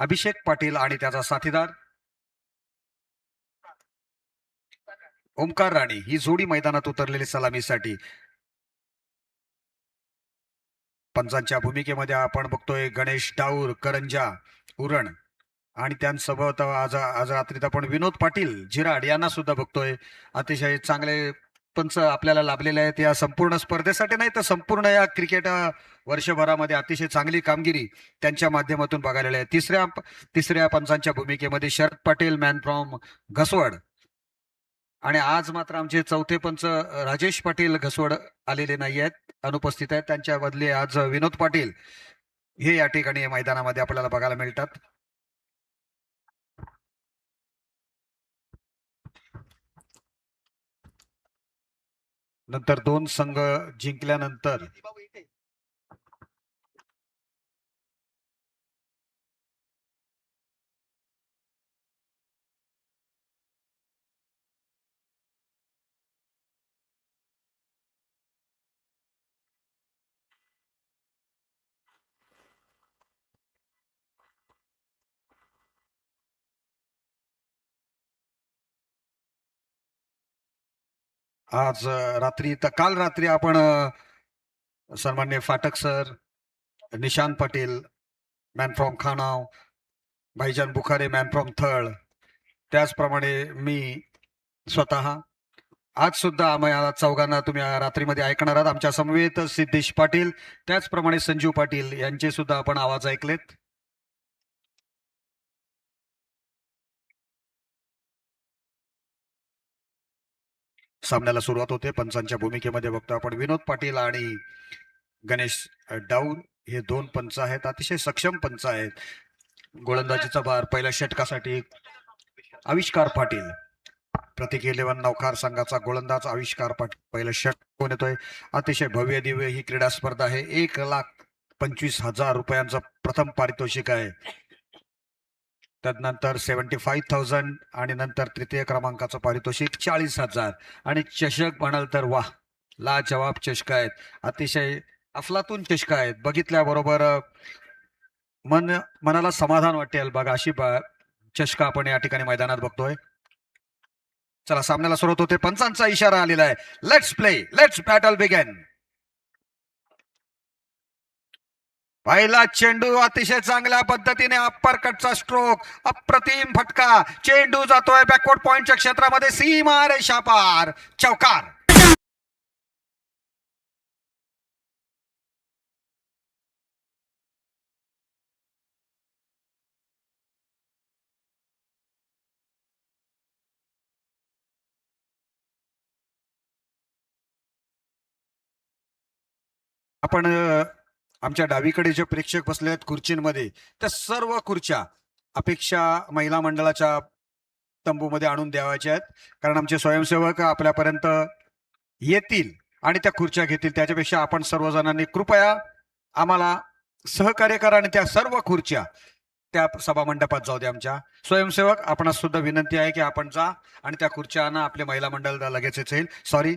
अभिषेक पाटील आणि त्याचा साथीदार ओमकार राणे ही जोडी मैदानात उतरलेली सलामीसाठी. पंचांच्या भूमिकेमध्ये आपण बघतोय गणेश डाऊर, करंजा, उरण आणि त्यांसोबत आज रात्रीत आपण विनोद पाटील जिराड यांना सुद्धा बघतोय. अतिशय चांगले पंच आपल्याला लाभलेले आहेत या संपूर्ण स्पर्धेसाठी, नाही तर संपूर्ण या क्रिकेट वर्षभरामध्ये अतिशय चांगली कामगिरी त्यांच्या माध्यमातून बघायला आहे. तिसऱ्या पंचांच्या भूमिकेमध्ये शरद पाटील मॅन फ्रॉम घसवड आणि आज मात्र आमचे चौथे पंच राजेश पाटील घसवड आलेले नाही आहेत, अनुपस्थित आहेत. त्यांच्या बदली आज विनोद पाटील हे या ठिकाणी मैदानामध्ये आपल्याला बघायला मिळतात. नंतर दोन संघ जिंकल्यानंतर आज रात्री तर काल रात्री आपण सन्मान्य Phatak sir, Nishant Patil man from Khanav, Bhaijan Bukhare man from थळ, त्याचप्रमाणे मी स्वतः आज सुद्धा आम्हाला चौघांना तुम्ही रात्रीमध्ये ऐकणार आहात. आमच्या समवेत सिद्धेश पाटील, त्याचप्रमाणे संजीव पाटील यांचे सुद्धा आपण आवाज ऐकलेत. सामन्याला सुरुवात होते. पंचांच्या भूमिकेमध्ये बघतो आपण विनोद पाटील आणि गणेश डाऊर हे दोन पंच आहेत, अतिशय सक्षम पंच आहेत. गोलंदाजीचा भार पहिल्या षटकासाठी आविष्कार पाटील, प्रतीक 11 नवखार संघाचा गोलंदाज आविष्कार पाटील पहिलं षटक येतोय. अतिशय भव्य दिव्य ही क्रीडा स्पर्धा आहे. 1,25,000 रुपयांचं प्रथम पारितोषिक आहे. त्यानंतर 75,000 आणि नंतर तृतीय क्रमांकाचं पारितोषिक 40,000 आणि चषक म्हणाल तर वाह, लाजवाब चषक आहेत, अतिशय अफलातून चषक आहेत. बघितल्याबरोबर मनाला समाधान वाटेल बघा, अशी चषक आपण या ठिकाणी मैदानात बघतोय. चला सामन्याला सुरुवात होते. पंचांचा इशारा आलेला आहे. Let's play, let's battle begin. पहिला चेंडू अतिशय चांगल्या पद्धतीने अप्पर कटचा स्ट्रोक, अप्रतिम फटका. चेंडू जातोय बॅकवर्ड पॉइंटच्या क्षेत्रामध्ये, सीमा रेषा पार, चौकार. आपण आमच्या डावीकडे जे प्रेक्षक बसले आहेत खुर्चींमध्ये, त्या सर्व खुर्च्या अपेक्षा महिला मंडळाच्या तंबूमध्ये आणून द्यावायच्या आहेत, कारण आमचे स्वयंसेवक आपल्यापर्यंत येतील आणि त्या खुर्च्या घेतील. त्याच्यापेक्षा आपण सर्वजणांनी कृपया आम्हाला सहकार्य करा आणि त्या सर्व खुर्च्या त्या सभा मंडपात जाऊ द्या. आमच्या स्वयंसेवक आपणास सुद्धा विनंती आहे की आपण जा आणि त्या खुर्च्या आणा, आपले महिला मंडळ लगेचच येईल. सॉरी.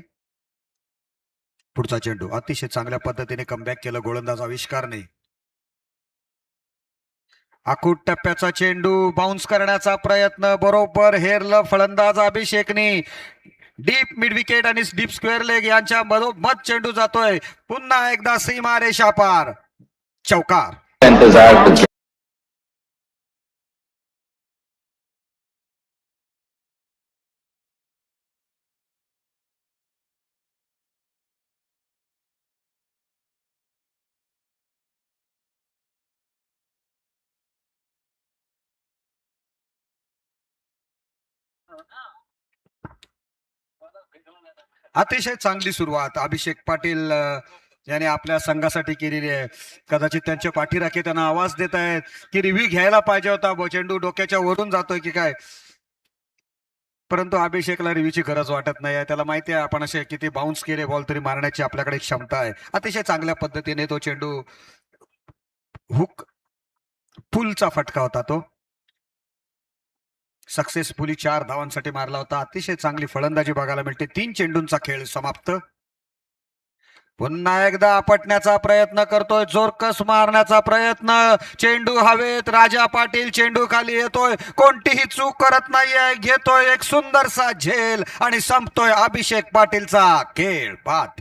पुढचा चेंडू अतिशय चांगल्या पद्धतीने कमबॅक केलं गोलंदाज आविष्कारने. आखूट टप्प्याचा चेंडू बाउन्स करण्याचा प्रयत्न, बरोबर हेरलं फलंदाज अभिषेकने. डीप मिड विकेट आणि डीप स्क्वेअर लेग यांच्या मधोमध चेंडू जातोय. पुन्हा एकदा सीमा रेषा पार, चौकार. अतिशय चांगली सुरुवात अभिषेक पाटील याने आपल्या संघासाठी केलेली आहे. कदाचित त्यांचे पाठीराखे त्यांना आवाज देत आहेत की रिव्ह्यू घ्यायला पाहिजे होता, चेंडू डोक्याच्या वरून जातोय की काय, परंतु अभिषेकला रिव्ह्यूची गरज वाटत नाही आहे. त्याला माहिती आहे आपण असे किती बाउन्स केले बॉल तरी मारण्याची आपल्याकडे क्षमता आहे. अतिशय चांगल्या पद्धतीने तो चेंडू हुक पुलचा फटका होता, तो सक्सेसफुली 4 धावांसाठी मारला होता. अतिशय चांगली फलंदाजी बघायला मिळते. 3 चेंडूंचा खेळ समाप्त. पुन्हा एकदा आपटण्याचा प्रयत्न करतोय, जोरकस मारण्याचा प्रयत्न, चेंडू हवेत, राजा पाटील चेंडू खाली येतोय, कोणतीही चूक करत नाहीये, घेतोय एक सुंदरसा झेल आणि संपतोय अभिषेक पाटीलचा खेळ पाठ.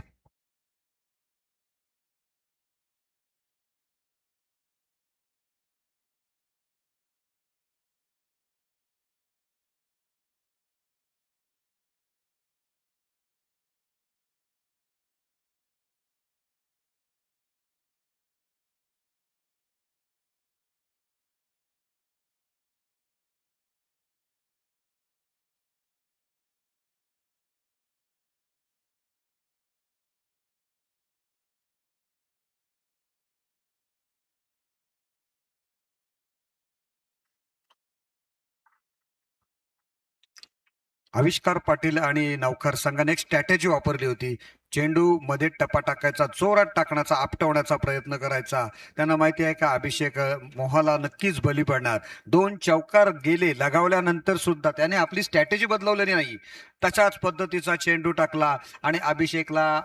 आविष्कार पाटील आणि नवखर संघाने एक स्ट्रॅटेजी वापरली होती. चेंडू मध्ये टप्पा टाकायचा, जोरात टाकण्याचा, आपटवण्याचा प्रयत्न करायचा. त्यांना माहिती आहे का अभिषेक मोहाला नक्कीच बली पडणार. 2 चौकार गेले लगावल्यानंतर सुद्धा त्याने आपली स्ट्रॅटेजी बदलवलेली नाही. तशाच पद्धतीचा चेंडू टाकला आणि अभिषेकला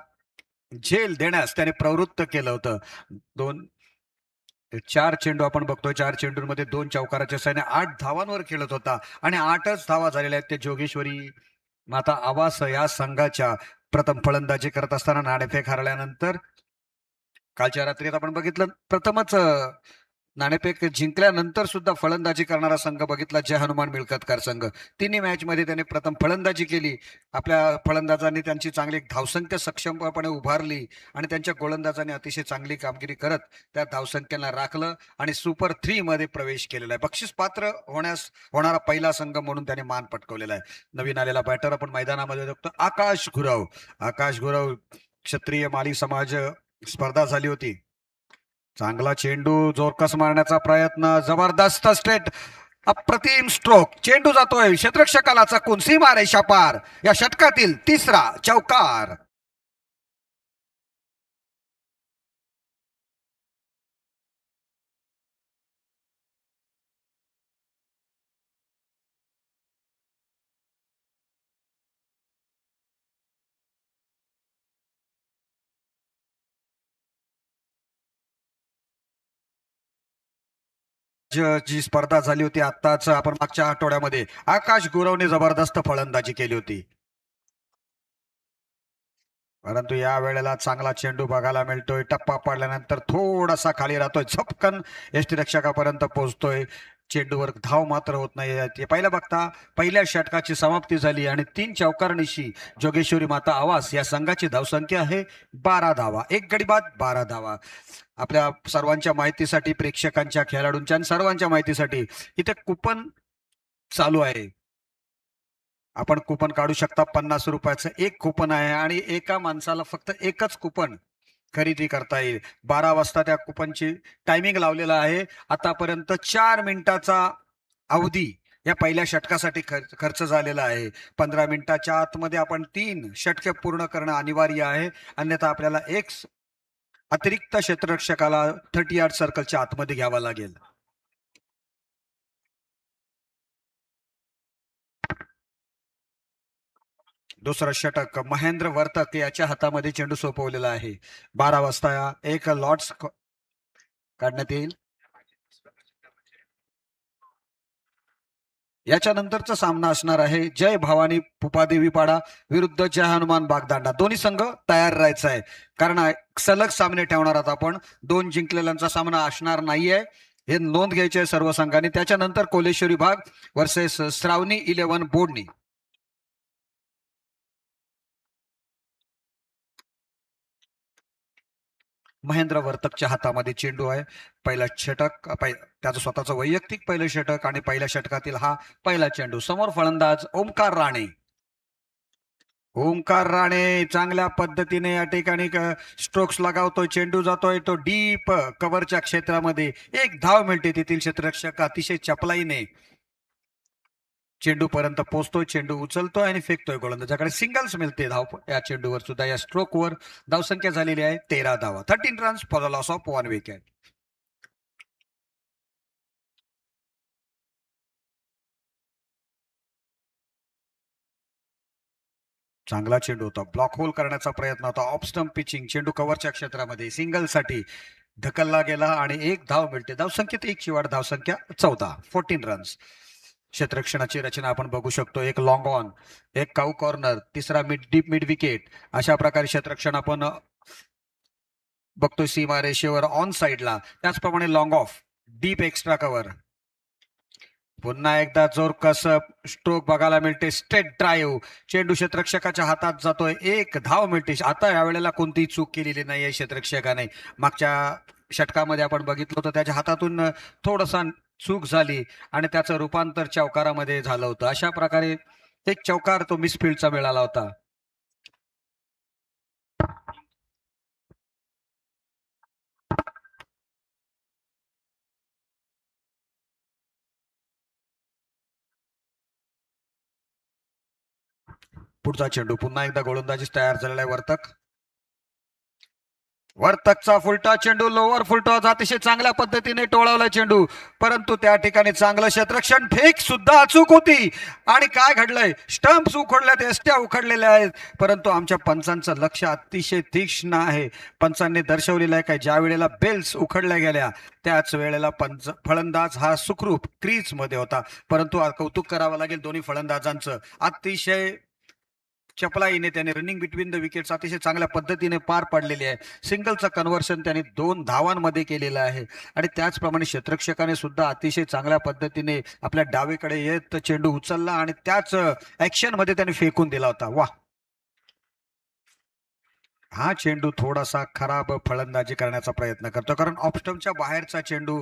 झेल देण्यास त्याने प्रवृत्त केलं होतं. 4 चेंडू आपण बघतोय, 4 चेंडूंमध्ये 2 चौकाराच्या सहाय्याने 8 धावांवर खेळत होता आणि 8च धावा झालेल्या आहेत. ते जोगेश्वरी माता आवास या संघाच्या प्रथम फलंदाजी करत असताना नाणेफेक हरल्यानंतर कालच्या रात्रीत आपण बघितलं प्रथमच नाणेफेक जिंकल्यानंतर सुद्धा फलंदाजी करणारा संघ बघितला जय हनुमान मिळकतकार संघ. तिन्ही मॅच मध्ये त्याने प्रथम फलंदाजी केली. आपल्या फलंदाजांनी त्यांची चांगली धावसंख्या सक्षमपणे उभारली आणि त्यांच्या गोलंदाजांनी अतिशय चांगली कामगिरी करत त्या धावसंख्येला राखलं आणि सुपर 3 मध्ये प्रवेश केलेला आहे. बक्षीस पात्र होणारा पहिला संघ म्हणून त्याने मान पटकवलेला आहे. नवीन आलेला बॅटर आपण मैदानामध्ये बघतो आकाश गुरव. आकाश गुरव क्षत्रिय माली समाज स्पर्धा झाली होती. चांगला चेंडू, जोरकस मारण्याचा प्रयत्न, जबरदस्त स्ट्रेट, अप्रतिम स्ट्रोक, चेंडू जातोय क्षेत्ररक्षकाला चकून सीमारेषा पार. या षटकातील तिसरा चौकार. जी स्पर्धा झाली होती आत्ताच आपण मागच्या आठवड्यामध्ये आकाश गुरवने जबरदस्त फलंदाजी केली होती. परंतु या वेळेला चांगला चेंडू बघायला मिळतोय. टप्पा पडल्यानंतर थोडासा खाली राहतोय, झपकन यष्टीरक्षकापर्यंत पोहोचतोय. चेंडूवर धाव मात्र होत नाही. ते पहिल्या बघता पहिल्या षटकाची समाप्ती झाली आणि 3 चौकारणीशी जोगेश्वरी माता आवास या संघाची धावसंख्या आहे 12 धावा. एक गडी बाद 12 धावा. आपल्या सर्वांच्या माहितीसाठी, प्रेक्षकांच्या, खेळाडूंच्या आणि सर्वांच्या माहितीसाठी इथे कुपन चालू आहे. आपण कुपन काढू शकता. 50 रुपयाचं एक कुपन आहे आणि एका माणसाला फक्त एकच कुपन खरेदी करता येईल. 12 वाजता त्या कुपनची टायमिंग लावलेला आहे. आतापर्यंत 4 मिनिटाचा अवधी या पहिल्या षटकासाठी खर्च झालेला आहे. 15 मिनिटाच्या आतमध्ये आपण 3 षटके पूर्ण करणं अनिवार्य आहे. अन्यथा आपल्याला एक अतिरिक्त क्षेत्ररक्षकाला 30 यार्ड सर्कलच्या आतमध्ये घ्यावा लागेल. दुसरं षटक महेंद्र वर्तक याच्या हातामध्ये चेंडू सोपवलेला आहे. 12 वाजता एक लॉट्स काढण्यात येईल. याच्या नंतरचा सामना असणार आहे जय भवानी पुपादेवी पाडा विरुद्ध जय हनुमान बागदांडा. दोन्ही संघ तयार राहायचा आहे कारण सलग सामने ठेवणार आहोत आपण. 2 जिंकलेल्यांचा सामना असणार नाहीये, हे नोंद घ्यायची आहे सर्व संघांनी. त्याच्यानंतर कोलेश्वरी भाग वर्सेस श्रावणी 11 बोर्डनी. महेंद्र वर्तकच्या हातामध्ये चेंडू आहे. पहिला षटक त्याचं स्वतःचं वैयक्तिक पहिलं षटक आणि पहिल्या षटकातील हा पहिला चेंडू. समोर फलंदाज ओमकार राणे. ओमकार राणे चांगल्या पद्धतीने या ठिकाणी स्ट्रोक्स लगावतोय. चेंडू जातोय तो डीप कव्हरच्या क्षेत्रामध्ये. एक धाव मिळते. तेथील क्षेत्ररक्षक अतिशय चपलाईने चेंडू पर्यंत पोहोचतोय, चेंडू उचलतोय आणि फेकतोय गोलंदाजाकडे. सिंगल्स मिळते धाव या चेंडूवर सुद्धा. या स्ट्रोकवर धावसंख्या झालेली आहे 13 धावा. 13 runs for the loss of 1 wicket. चांगला चेंडू होता, ब्लॉक होल करण्याचा प्रयत्न होता, ऑफ स्टंप पिचिंग, चेंडू कव्हरच्या क्षेत्रामध्ये सिंगलसाठी ढकलला गेला आणि एक धाव मिळते. धावसंख्येत एक वाढ, धावसंख्या 14 रन्स. क्षेत्ररक्षणाची रचना आपण बघू शकतो, एक लॉंग ऑन, एक काऊ कॉर्नर, तिसरा डीप मिड विकेट, अशा प्रकारे क्षेत्ररक्षण आपण बघतोय सीमा रेषेवर ऑन साइडला. त्याचप्रमाणे long of, deep extra cover. पुन्हा एकदा जोर कसब स्ट्रोक बघायला मिळते, स्ट्रेट ड्राईव्ह, चेंडू क्षेत्ररक्षकाच्या हातात जातोय, एक धाव मिळते. आता यावेळेला कोणतीही चूक केलेली नाहीये क्षेत्ररक्षकाने. मागच्या षटकामध्ये आपण बघितलं होतं त्याच्या हातातून थोडसा चूक झाली आणि त्याचं रूपांतर चौकारामध्ये झालं होतं. अशा प्रकारे एक चौकार तो मिसफिल्डचा मिळाला होता. पुढचा चेंडू पुन्हा एकदा गोलंदाजीस तयार झालेला आहे वर्तक. वर्तकचा फुलटा चेंडू लोअर फुलटॉस अतिशय चांगल्या पद्धतीने टोळवला चेंडू, परंतु त्या ठिकाणी चांगलं क्षेत्ररक्षण, फेक सुद्धा अचूक होती. आणि काय घडलंय, स्टंप्स उखडल्यात, एसट्या उखडलेल्या आहेत, परंतु आमच्या पंचांचं लक्ष अतिशय तीक्ष्ण आहे. पंचांनी दर्शवलेलं आहे काय, ज्या वेळेला बेल्स उखडल्या गेल्या त्याच वेळेला फलंदाज हा सुखरूप क्रीज मध्ये होता. परंतु कौतुक करावं लागेल दोन्ही फलंदाजांचं, अतिशय चपलाईने त्याने रनिंग बिटवीन द विकेट्स अतिशय चांगल्या पद्धतीने पार पाडलेली आहे. सिंगलचं कन्व्हर्शन त्याने 2 धावांमध्ये केलेलं आहे आणि त्याचप्रमाणे क्षेत्ररक्षकाने सुद्धा अतिशय चांगल्या पद्धतीने आपल्या डावीकडे येत चेंडू उचलला आणि त्याच ऍक्शन मध्ये त्याने फेकून दिला होता. वा, हा चेंडू थोडासा खराब फलंदाजी करण्याचा प्रयत्न करतो, कारण ऑफस्टमच्या बाहेरचा चेंडू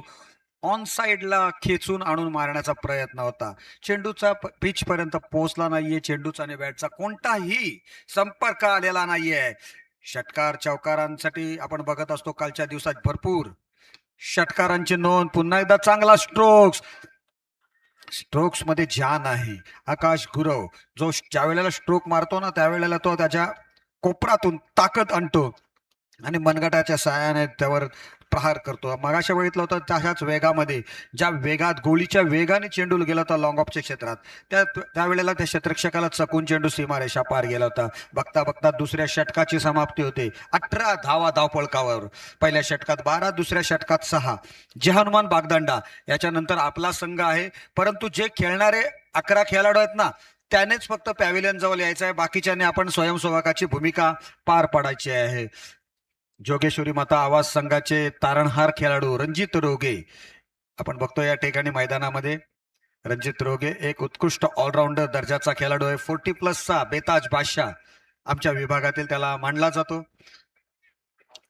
ऑन साइडला खेचून आणून मारण्याचा प्रयत्न होता. चेंडूचा पिच पर्यंत पोहोचला नाहीये, चेंडूचा आणि बॅटचा कोणताही संपर्क आलेला नाहीये. षटकार चौकारांसाठी आपण बघत असतो कालच्या दिवसात भरपूर षटकारांची नोंद. पुन्हा एकदा चांगला स्ट्रोक्स मध्ये जान आहे. आकाश गुरव जो ज्या वेळेला स्ट्रोक मारतो ना त्यावेळेला तो त्याच्या कोपरातून ताकद आणतो आणि मनगटाच्या साहाय्याने त्यावर प्रहार करतो. मगाशी बघितलं होतं तशाच वेगामध्ये, ज्या वेगात गोळीच्या वेगाने चेंडू गेला होता लॉंग ऑफच्या क्षेत्रात, त्यावेळेला त्या क्षेत्ररक्षकाला चकून चेंडू सीमारेषा पार गेला होता. बघता बघता दुसऱ्या षटकाची समाप्ती होते. 18 धावा धावपळकावर. पहिल्या षटकात 12, दुसऱ्या षटकात 6. जे हनुमान बागदांडा याच्यानंतर आपला संघ आहे, परंतु जे खेळणारे 11 खेळाडू आहेत ना त्यानेच फक्त पॅव्हिलियन जवळ यायचं आहे, बाकीच्याने आपण स्वयंसेवकाची भूमिका पार पाडायची आहे. जोगेश्वरी माता आवाज संघाचे तारणहार खेळाडू रणजित रोगे आपण बघतो या ठिकाणी मैदानामध्ये. रणजित रोगे एक उत्कृष्ट ऑलराऊंडर दर्जाचा खेळाडू आहे. 40+ बेताज बादशाह आमच्या विभागातील त्याला मानला जातो.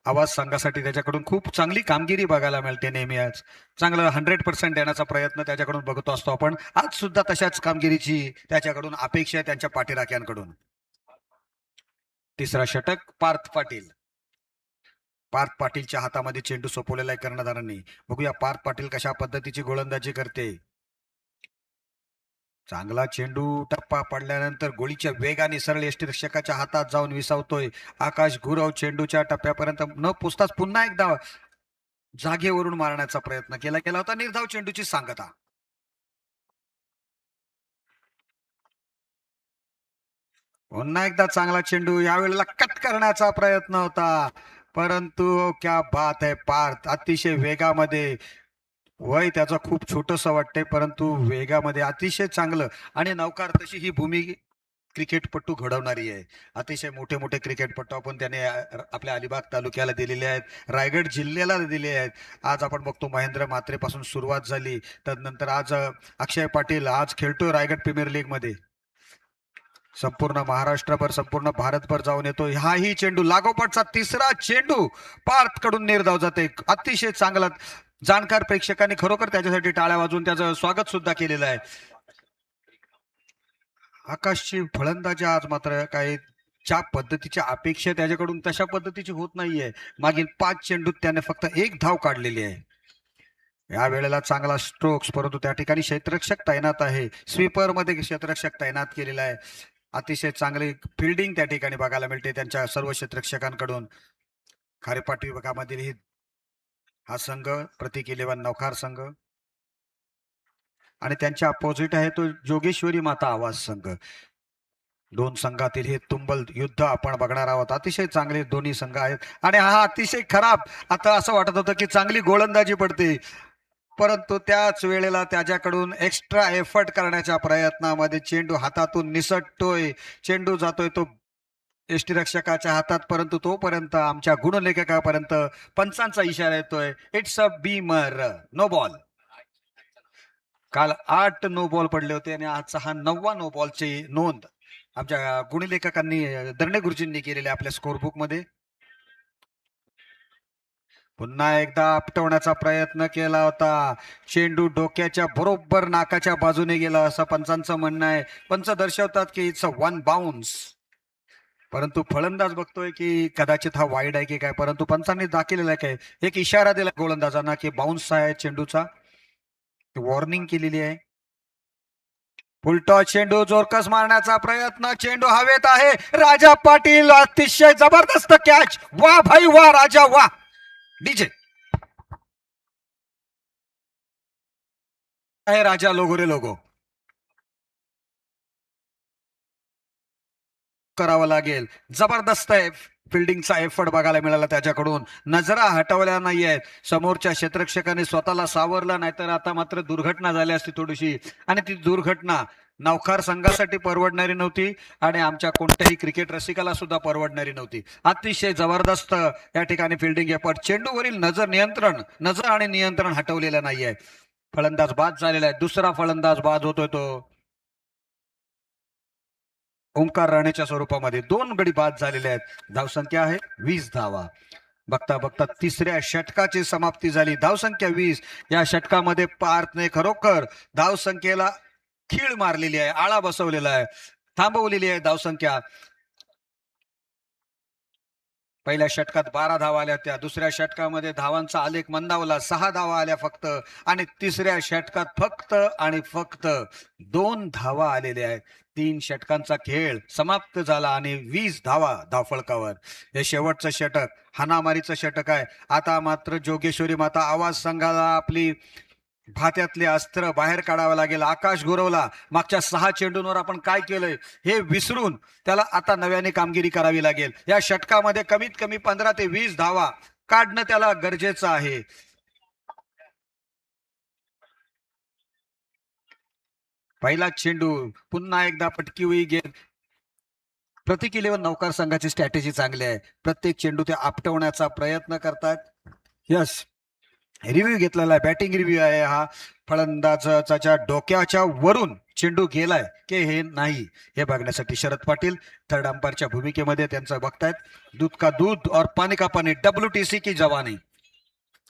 आवाज संघासाठी त्याच्याकडून खूप चांगली कामगिरी बघायला मिळते नेहमी. आज चांगलं 100% देण्याचा प्रयत्न त्याच्याकडून बघतो असतो आपण. आज सुद्धा तशाच कामगिरीची त्याच्याकडून अपेक्षा आहे त्यांच्या पाठीराख्यांकडून. तिसरा षटक पार्थ पाटील. पार्थ पाटीलच्या हातामध्ये चेंडू सोपवलेला आहे कर्णधारांनी. बघूया पार्थ पाटील कशा पद्धतीची गोलंदाजी करते. चांगला चेंडू टप्पा पडल्यानंतर गोळीच्या वेगाने सरळ यष्टीरक्षकाच्या हातात जाऊन विसावतोय. आकाश गुरव चेंडूच्या टप्प्यापर्यंत न पोचताच पुन्हा एकदा जागेवरून मारण्याचा प्रयत्न केला होता. निर्धाव चेंडूची सांगता. पुन्हा एकदा चांगला चेंडू, यावेळेला कट करण्याचा प्रयत्न होता, परंतु क्या बात आहे, पार्थ अतिशय वेगामध्ये, वय त्याचं खूप छोटस वाटतंय परंतु वेगामध्ये अतिशय चांगलं. आणि नौकार तशी ही भूमी क्रिकेटपटू घडवणारी आहे. अतिशय मोठे मोठे क्रिकेटपटू आपण त्याने आपल्या अलिबाग तालुक्याला दिलेले आहेत, रायगड जिल्ह्याला दिले आहेत. आज आपण बघतो महेंद्र म्हात्रे पासून सुरुवात झाली, त्यानंतर आज अक्षय पाटील आज खेळतोय रायगड प्रीमियर लीग मध्ये. संपूर्ण महाराष्ट्रभर संपूर्ण भारतभर जाऊन येतो. हाही चेंडू लागोपाठचा तिसरा चेंडू पार्थ कडून निर्धाव जाते. अतिशय चांगला, जाणकार प्रेक्षकांनी खरोखर त्याच्यासाठी टाळ्या वाजवून त्याचं स्वागत सुद्धा केलेलं आहे. आकाशची फलंदाजी आज मात्र काही ज्या पद्धतीच्या अपेक्षा त्याच्याकडून तशा पद्धतीची होत नाहीये. मागील 5 चेंडूत त्याने फक्त 1 धाव काढलेली आहे. या वेळेला चांगला स्ट्रोक्स, परंतु त्या ठिकाणी क्षेत्ररक्षक तैनात आहे. स्वीपर मध्ये क्षेत्ररक्षक तैनात केलेला आहे. अतिशय चांगली फिल्डिंग त्या ठिकाणी बघायला मिळते त्यांच्या सर्व क्षेत्ररक्षकांकडून. खारेपाट विभागामधील हा संघ प्रतीक 11 नौखार संघ आणि त्यांच्या अपोजिट आहे तो जोगेश्वरी माता आवाज संघ. दोन संघातील हे तुंबल युद्ध आपण बघणार आहोत. अतिशय चांगले दोन्ही संघ आहेत आणि हा अतिशय खराब, आता असं वाटत होतं की चांगली गोलंदाजी पडते, परंतु त्याच वेळेला त्याच्याकडून एक्स्ट्रा एफर्ट करण्याच्या प्रयत्नामध्ये चेंडू हातातून निसटतोय. चेंडू जातोय तो यष्टीरक्षकाच्या हातात, परंतु तोपर्यंत आमच्या गुणलेखकापर्यंत पंचांचा इशारा येतोय, it's a beamer, no ball. काल 8 नो बॉल पडले होते आणि आजचा हा 9वा नो बॉलची नोंद आमच्या गुणलेखकांनी दर्णे गुरुजींनी केलेल्या आपल्या स्कोरबुक मध्ये. पुन्हा एकदा आपटवण्याचा प्रयत्न केला होता. चेंडू डोक्याच्या बरोबर नाकाच्या बाजूने गेला असं पंचांचं म्हणणं आहे. पंच दर्शवतात की इट्स अ वन बाउन्स, परंतु फलंदाज बघतोय की कदाचित हा वाईड आहे की काय, परंतु पंचांनी दाखवलेला आहे काय, एक इशारा दिला गोलंदाजांना की बाउन्स आहे चेंडूचा, वॉर्निंग केलेली आहे. फुलटॉस चेंडू जोरकस मारण्याचा प्रयत्न, चेंडू हवेत आहे. राजा पाटील अतिशय जबरदस्त कॅच, वा भाई वा राजा वा. डीजे आहे राजा लोगो रे लोगो, करावं लागेल. जबरदस्त आहे फिल्डिंगचा एफर्ट बघायला मिळाला त्याच्याकडून. नजरा हटवल्या नाहीयेत, समोरच्या क्षेत्ररक्षकाने स्वतःला सावरला, नाहीतर आता मात्र दुर्घटना झाली असती थोडीशी, आणि ती दुर्घटना नौकार संघासाठी परवडणारी नव्हती आणि आमच्या कोणत्याही क्रिकेट रसिकाला सुद्धा परवडणारी नव्हती. अतिशय जबरदस्त या ठिकाणी फिल्डिंग एफर्ट, चेंडूवरील नजर आणि नियंत्रण हटवलेलं नाहीये. फलंदाज बाद झालेला आहे, दुसरा फलंदाज बाद होतोय तो ओंकार राणेच्या स्वरूपामध्ये. 2 गडी बाद झालेले आहेत. धावसंख्या आहे 20 धावा. बघता बघता तिसऱ्या षटकाची समाप्ती झाली. धावसंख्या 20. या षटकामध्ये पार्थने खरोखर धावसंख्येला खीळ मारलेली आहे, आळा बसवलेला आहे, थांबवलेली आहे धावसंख्या. पहिल्या षटकात 12 धावा आल्या होत्या, दुसऱ्या षटकामध्ये धावांचा आलेख मंदावला, 6 धावा आल्या फक्त, आणि तिसऱ्या षटकात फक्त आणि फक्त 2 धावा आलेल्या आहेत. 3 षटकांचा खेळ समाप्त झाला आणि 20 धावा धावफलकावर. हे शेवटचं षटक हानामारीचं षटक आहे. आता मात्र जोगेश्वरी माता आवाज संघाला आपली भात्यातले अस्त्र बाहेर काढावं लागेल. आकाश गुरवला, मागच्या 6 चेंडूंवर आपण काय केलंय हे विसरून त्याला आता नव्याने कामगिरी करावी लागेल. या षटकामध्ये कमीत कमी 15 ते 20 धावा काढणं त्याला गरजेचं आहे. पहिला चेंडू पुन्हा एकदा पटकी होई गेल. प्रतीक 11 नौकार संघाची स्ट्रॅटेजी चांगली आहे. प्रत्येक चेंडू ते आपटवण्याचा प्रयत्न करतात. यस, रिव्ह्यू घेतलेला आहे, बॅटिंग रिव्ह्यू आहे हा. फलंदाजाच्या डोक्याच्या वरून चेंडू गेलाय की हे नाही हे बघण्यासाठी शरद पाटील थर्ड अंपायरच्या भूमिकेमध्ये त्यांचं बघतायत. दूध का दूध और पाणी का पाणी, WTC की जवानी.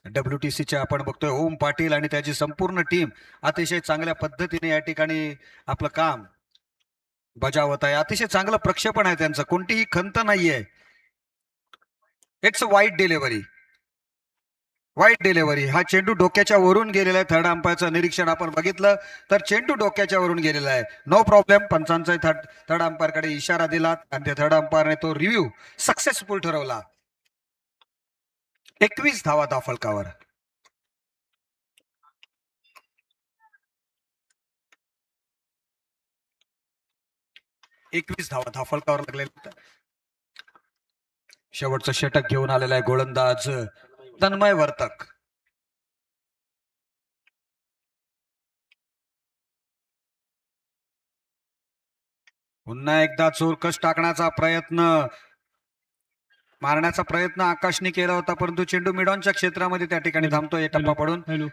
WTCच्या आपण बघतोय ओम पाटील आणि त्याची संपूर्ण टीम अतिशय चांगल्या पद्धतीने या ठिकाणी आपलं काम बजावत आहे. अतिशय चांगलं प्रक्षेपण आहे त्यांचं, कोणतीही खंत नाहीये. इट्स अ वाईट डिलिव्हरी, वाईट डिलिव्हरी. हा चेंडू डोक्याच्या वरून गेलेला आहे. थर्ड अंपायरचं निरीक्षण आपण बघितलं तर चेंडू डोक्याच्या वरून गेलेला आहे. No problem. पंचांचा थर्ड अंपायरकडे इशारा दिला आणि त्या थर्ड अंपायरने तो रिव्ह्यू सक्सेसफुल ठरवला. 21 धावा धावफलकावर. धावफलकावर लागलेला. शेवटचं षटक घेऊन आलेला आहे गोलंदाज तन्मय वर्तक. पुन्हा एकदा चोरकस टाकण्याचा प्रयत्न, मारण्याचा प्रयत्न आकाशने केला होता, परंतु चेंडू मिडॉनच्या क्षेत्रामध्ये त्या ठिकाणी थांबतोय टप्पा पडून. Hello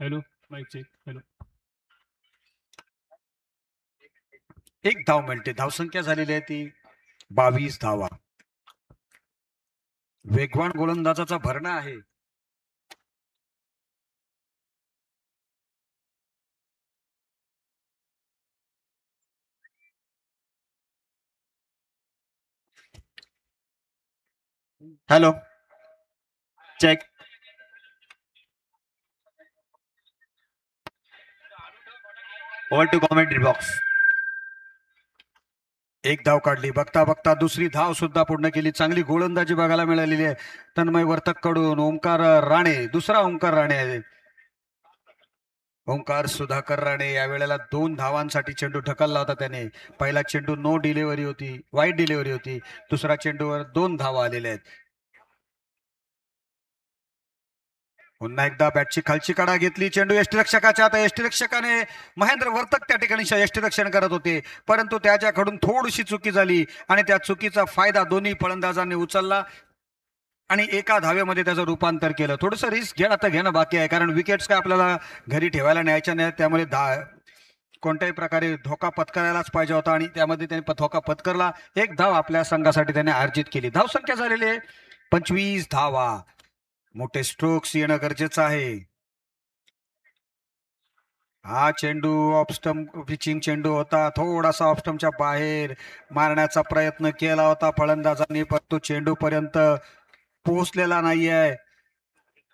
hello mike check. Hello, 1 धाव मिळते. धावसंख्या झालेली आहे ती 22 धावा. वेगवान गोलंदाजाचा भरणा आहे. Hello check. Over to commentary box. 1 धाव काढली. बघता बघता दुसरी धाव सुद्धा पूर्ण केली. चांगली गोलंदाजी बघायला मिळालेली आहे तन्मय वर्तक कडून. ओंकार राणे, दुसरा ओंकार राणे आहे. ओंकार सुधाकर राणे यावेळेला 2 धावांसाठी चेंडू ढकलला होता त्याने. पहिला चेंडू नो डिलिव्हरी होती, वाईट डिलिव्हरी होती. दुसऱ्या चेंडूवर 2 धावा आलेल्या आहेत. पुन्हा एकदा बॅटची खालची कडा घेतली, चेंडू यष्टीरक्षकाच्या. आता यष्टीरक्षकाने महेंद्र वर्तक त्या ठिकाणी यष्टीरक्षण करत होते, परंतु त्याच्याकडून थोडीशी चुकी झाली आणि त्या चुकीचा फायदा दोन्ही फलंदाजांनी उचलला आणि एका धावेमध्ये त्याचं रूपांतर केलं. थोडंसं रिस्क घेणं बाकी आहे, कारण विकेट्स काय आपल्याला घरी ठेवायला न्यायच्या नाही. त्यामुळे कोणत्याही प्रकारे धोका पत्करायलाच पाहिजे होता आणि त्यामध्ये त्याने धोका पत्करला. 1 धाव आपल्या संघासाठी त्याने अर्जित केली. धावसंख्या झालेली आहे 25 धावा. मोठे स्ट्रोक्स येणं गरजेचं आहे. हा चेंडू ऑफ स्टंप पिचिंग चेंडू होता, थोडासा ऑफ स्टंपच्या बाहेर मारण्याचा प्रयत्न केला होता फलंदाजांनी, पण तो चेंडू पर्यंत पोहोचलेला नाहीये.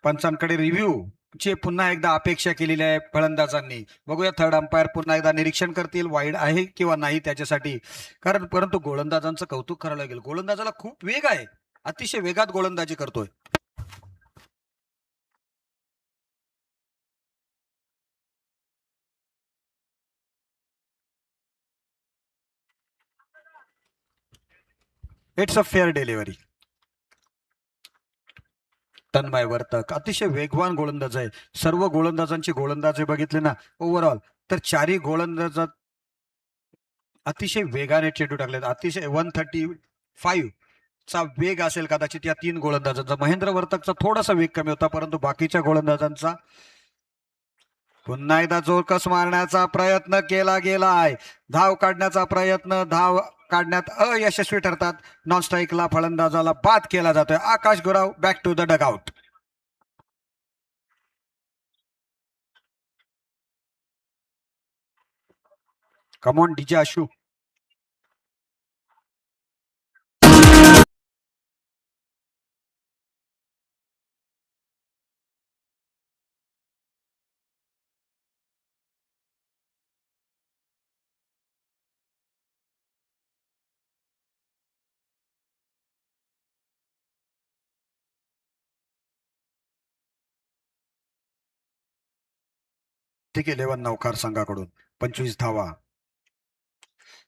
पंचांकडे रिव्ह्यू ची पुन्हा एकदा अपेक्षा केलेली आहे फलंदाजांनी. बघूया थर्ड अंपायर पुन्हा एकदा निरीक्षण करतील वाईड आहे किंवा नाही त्याच्यासाठी. कारण परंतु गोलंदाजांचं कौतुक करावं लागेल. गोलंदाजाला खूप वेग आहे, अतिशय वेगात गोलंदाजी करतोय. It's a fair delivery. Tanmay Vartak अतिशय वेगवान गोलंदाज आहे. सर्व गोलंदाजांची गोलंदाजी बघितली ना ओव्हरऑल, तर 4ही गोलंदाजात अतिशय वेगाने चेंडू टाकलेत. अतिशय 135 चा वेग असेल कदाचित या 3 गोलंदाजांचा. महेंद्र वर्तकचा थोडासा वेग कमी होता, परंतु बाकीच्या गोलंदाजांचा. पुन्हा एकदा जोरकस मारण्याचा प्रयत्न केला गेलाय. धाव काढण्याचा प्रयत्न, धाव काढण्यात अयशस्वी ठरतात. नॉन स्ट्राईकला फलंदाजाला बाद केला जातोय. Akash Gurav back to the dugout. Come on DJ Ashu. ठीक आहे, 11 नौकार संघाकडून 25 धावा.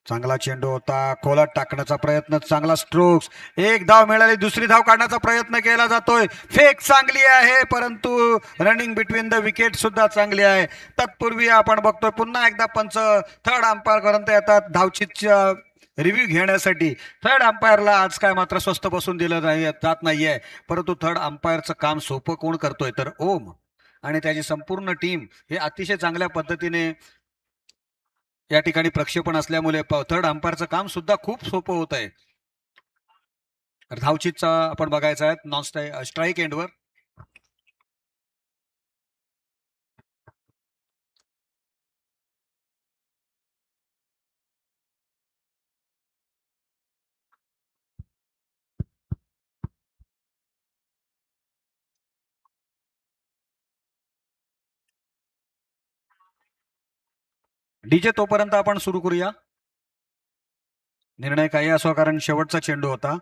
चांगला चेंडू होता, खोलात टाकण्याचा प्रयत्न, चांगला स्ट्रोक्स. 1 धाव मिळाली, दुसरी धाव काढण्याचा प्रयत्न केला जातोय. फेक चांगली आहे, परंतु रनिंग बिटवीन द विकेट सुद्धा चांगली आहे. तत्पूर्वी आपण बघतोय पुन्हा एकदा पंच थर्ड अंपायर पर्यंत येतात धावचीच्या रिव्ह्यू घेण्यासाठी. थर्ड अंपायरला आज काय मात्र स्वस्त बसून दिलं नाही जात नाहीये, परंतु थर्ड अंपायरचं काम सोपं कोण करतोय तर ओम आणि त्याची संपूर्ण टीम हे अतिशय चांगल्या पद्धतीने या ठिकाणी प्रक्षेपण असल्यामुळे थर्ड अंपायरचं काम सुद्धा खूप सोपं होत आहे. धावचीतचा आपण बघायचा आहे नॉन स्ट्राईक एंडवर. डीजे तोपर्यंत आपण सुरू करूया. निर्णय काही असो, कारण शेवटचा चेंडू होता.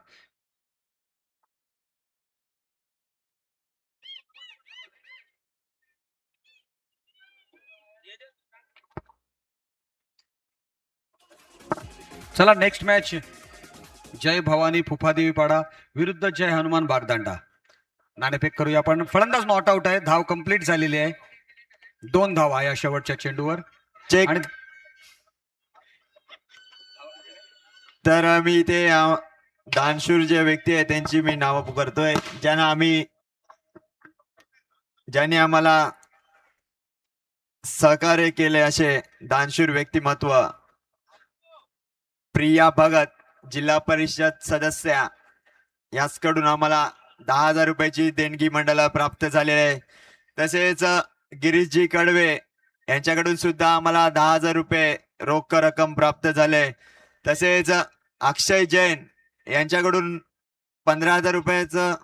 चला नेक्स्ट मॅच जय भवानी फुफादेवी पाडा विरुद्ध जय हनुमान बागदांडा. नाणेफेक करूया आपण. फलंदाज नॉट आउट आहे, धाव कंप्लीट झालेली आहे. 2 धावा या शेवटच्या चेंडूवर. आणि तर मी इथे दानशूर जे व्यक्ती आहे त्यांची मी नावं पुकारतोय, ज्यांनी आम्हाला सहकार्य केले. असे दानशूर व्यक्तिमत्व प्रिया भगत, जिल्हा परिषद सदस्य, याचकडून आम्हाला 10,000 रुपयाची देणगी मंडळाला प्राप्त झालेली आहे. तसेच गिरीशजी कडवे यांच्याकडून सुद्धा आम्हाला 10,000 रुपये रोख रक्कम प्राप्त झाले. तसेच अक्षय जैन यांच्याकडून 15,000 रुपयाचं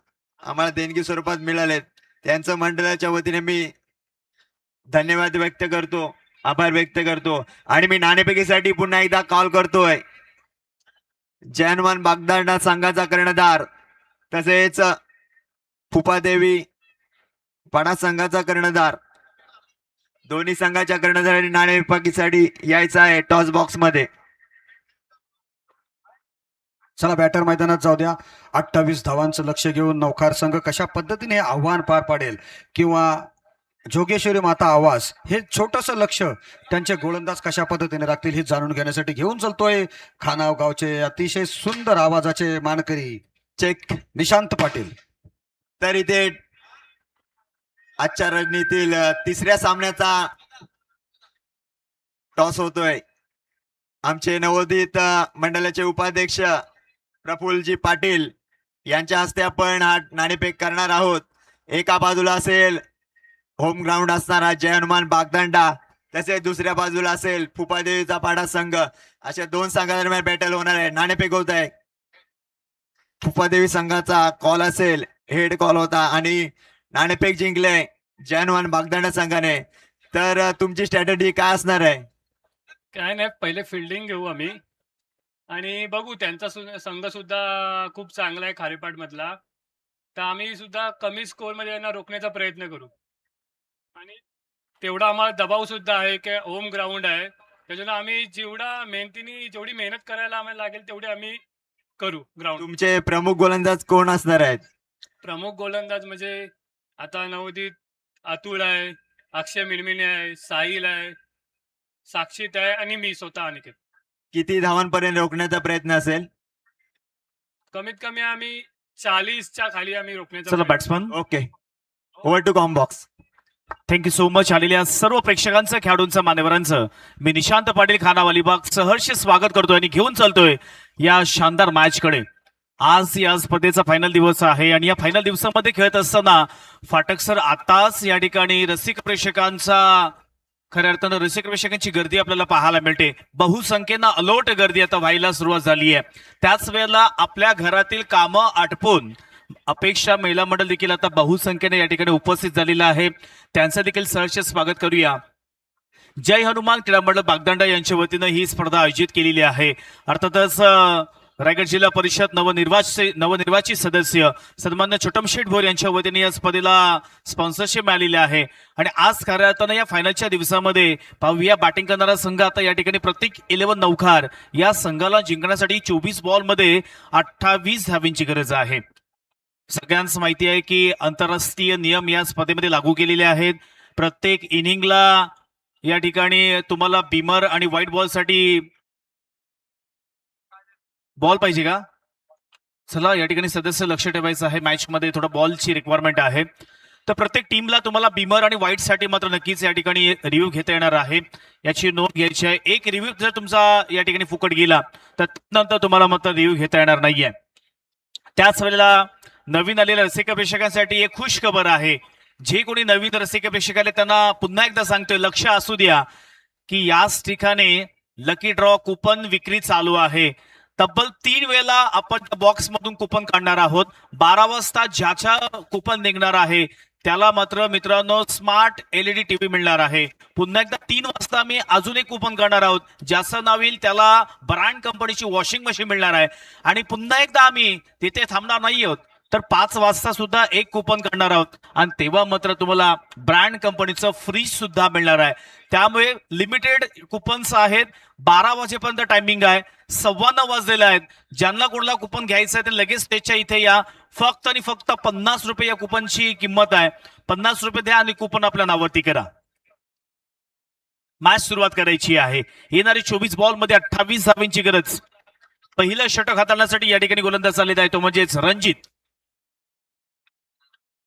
आम्हाला देणगी स्वरूपात मिळाले. त्यांचं मंडळाच्या वतीने मी धन्यवाद व्यक्त करतो, आभार व्यक्त करतो. आणि मी नाणेफेकीसाठी पुन्हा एकदा कॉल करतोय. जय हनुमान बागदांडा संघाचा कर्णधार तसेच फुफादेवी पाडा संघाचा कर्णधार दोन्ही संघाच्या कर्णधारांनी नाणेफेकीसाठी यायचं आहे टॉस बॉक्स मध्ये. चला बॅटर मैदानात जाऊ द्या. 28 धावांचं लक्ष घेऊन नौकार संघ कशा पद्धतीने हे आव्हान पार पाडेल किंवा जोगेश्वरी माता आवास हे छोटस लक्ष त्यांचे गोलंदाज कशा पद्धतीने राखतील हे जाणून घेण्यासाठी घेऊन चलतोय खानाव गावचे अतिशय सुंदर आवाजाचे मानकरी चेक. निशांत पाटील. तर इथे आजच्या रणनीतील तिसऱ्या सामन्याचा टॉस होतोय. आमचे नवोदित मंडळाचे उपाध्यक्ष प्रफुल्लजी पाटील यांच्या हस्ते आपण हा नाणेफेक करणार आहोत. एका बाजूला असेल होम ग्राउंड असणारा जय हनुमान बागदंडा, तसेच दुसऱ्या बाजूला असेल फुपादेवीचा पाडा संघ. अशा दोन संघादरम्यान बॅटल होणार आहे. नाणेफेक होत आहे. फुपादेवी संघाचा कॉल असेल, हेड कॉल होता आणि नाणेफेक जिंकले जय हनुमान बागदंडा संघाने. तर तुमची स्ट्रॅटेजी काय असणार आहे? काय नाही, पहिले फिल्डिंग घेऊ आम्ही आणि बघू. त्यांचा संघ सुद्धा खूप चांगला आहे खारेपाट मधला, तर आम्ही सुद्धा कमी स्कोअर मध्ये यांना रोखण्याचा प्रयत्न करू. आणि तेवढा आम्हाला दबाव सुद्धा आहे की होम ग्राउंड आहे, त्याच्यानं आम्ही जेवढी मेहनत करायला आम्हाला लागेल तेवढी आम्ही करू ग्राउंड. तुमचे प्रमुख गोलंदाज कोण असणार आहेत? प्रमुख गोलंदाज म्हणजे आता नवोदित अतुल आहे, अक्षय मिनमिने आहे, साहिल आहे, साक्षीत आहे आणि मी स्वतः अनिकेत. किती धावांपर्यंत रोखण्याचा प्रयत्न असेल? कमीत कमी आम्ही 40च्या खाली आम्ही रोखण्याचा चला प्रयत्न batsman, okay, over to comm box. Thank you so much. आलेल्या सर्व प्रेक्षकांचं, खेळाडूंचं, मान्यवरांचं मी निशांत पाटील खानाव अलिबाग सहर्ष स्वागत करतोय आणि घेऊन चालतोय या शानदार मॅच कडे. आज या स्पर्धेचा फायनल दिवस आहे आणि या फायनल दिवसामध्ये खेळत असताना फाटक सर आताच या ठिकाणी रसिक प्रेक्षकांचा, खऱ्या अर्थानं रसिक प्रेक्षकांची गर्दी आपल्याला पाहायला मिळते. बहुसंख्येनं अलोट गर्दी आता व्हायला सुरुवात झाली आहे. त्याच वेळेला आपल्या घरातील कामं आटपून अपेक्षा महिला मंडळ देखील आता बहुसंख्येने या ठिकाणी उपस्थित झालेलं आहे. त्यांचं देखील सहर्ष स्वागत करूया. जय हनुमान क्रीडा मंडळ बागदंडा यांच्या वतीनं ही स्पर्धा आयोजित केलेली आहे. अर्थातच रायगड जिल्हा परिषद नवनिर्वाचित सदस्य सन्मान्य छोटमशेठ भोर यांच्या वतीने या स्पर्धेला स्पॉन्सरशिप मिळालेली आहे. आणि आज खऱ्या अर्थानं या फायनलच्या दिवसामध्ये पाहूया बॅटिंग करणारा संघ आता या ठिकाणी प्रत्येक 11 नौकार या संघाला जिंकण्यासाठी 24 बॉलमध्ये 28 धावींची गरज आहे. सगळ्यांना माहिती आहे की आंतरराष्ट्रीय नियम या स्पर्धेमध्ये लागू केलेले आहेत. प्रत्येक इनिंगला या ठिकाणी तुम्हाला बीमर आणि व्हाईट बॉल साठी बॉल पाहिजे का? चला या ठिकाणी सदस्य लक्ष ठेवायचं आहे. मॅच मध्ये थोडा बॉलची रिक्वायरमेंट आहे, तर प्रत्येक टीमला तुम्हाला बीमर आणि व्हाईट साठी मात्र नक्कीच या ठिकाणी रिव्ह्यू घेता येणार आहे. याची नोंद घ्यायची आहे. एक रिव्ह्यू जर तुमचा या ठिकाणी फुकट गेला तर नंतर तुम्हाला मात्र रिव्ह्यू घेता येणार नाहीये. त्याच वेळेला नवीन आलेल्या रसिक प्रेक्षकांसाठी एक खुश खबर आहे. जे कोणी नवीन रसिक प्रेक्षक आले त्यांना पुन्हा एकदा सांगतोय, लक्ष असू द्या की याच ठिकाणी लकी ड्रॉ कुपन विक्री चालू आहे. तब्बल 3 वेळेला आपण बॉक्स मधून कुपन काढणार आहोत. 12 वाजता ज्याच्या कुपन निघणार आहे त्याला मात्र मित्रांनो स्मार्ट LED टीव्ही मिळणार आहे. पुन्हा एकदा 3 वाजता मी अजून एक कुपन काढणार आहोत. ज्याचं नाव येईल त्याला ब्रँड कंपनीची वॉशिंग मशीन मिळणार आहे. आणि पुन्हा एकदा आम्ही तिथे थांबणार नाही आहोत, तर 5 वाजता सुद्धा एक कुपन काढणार आहोत आणि तेव्हा मात्र तुम्हाला ब्रँड कंपनीचं फ्रीज सुद्धा मिळणार आहे. त्यामुळे लिमिटेड कुपन्स आहेत. 12 वाजेपर्यंत टायमिंग आहे. 9:15 वाजलेले आहेत. ज्यांना कोणाला कुपन घ्यायचं आहे ते लगेच त्याच्या इथे या. फक्त आणि फक्त 50 रुपये या कुपनची किंमत आहे. 50 रुपये द्या आणि कुपन आपल्या नावावरती करा. मॅच सुरुवात करायची आहे. येणारी 24 बॉल मध्ये 28 धावांची गरज. पहिलं षटक हाताळण्यासाठी या ठिकाणी गोलंदाज आलेला आहे, तो म्हणजेच रणजित.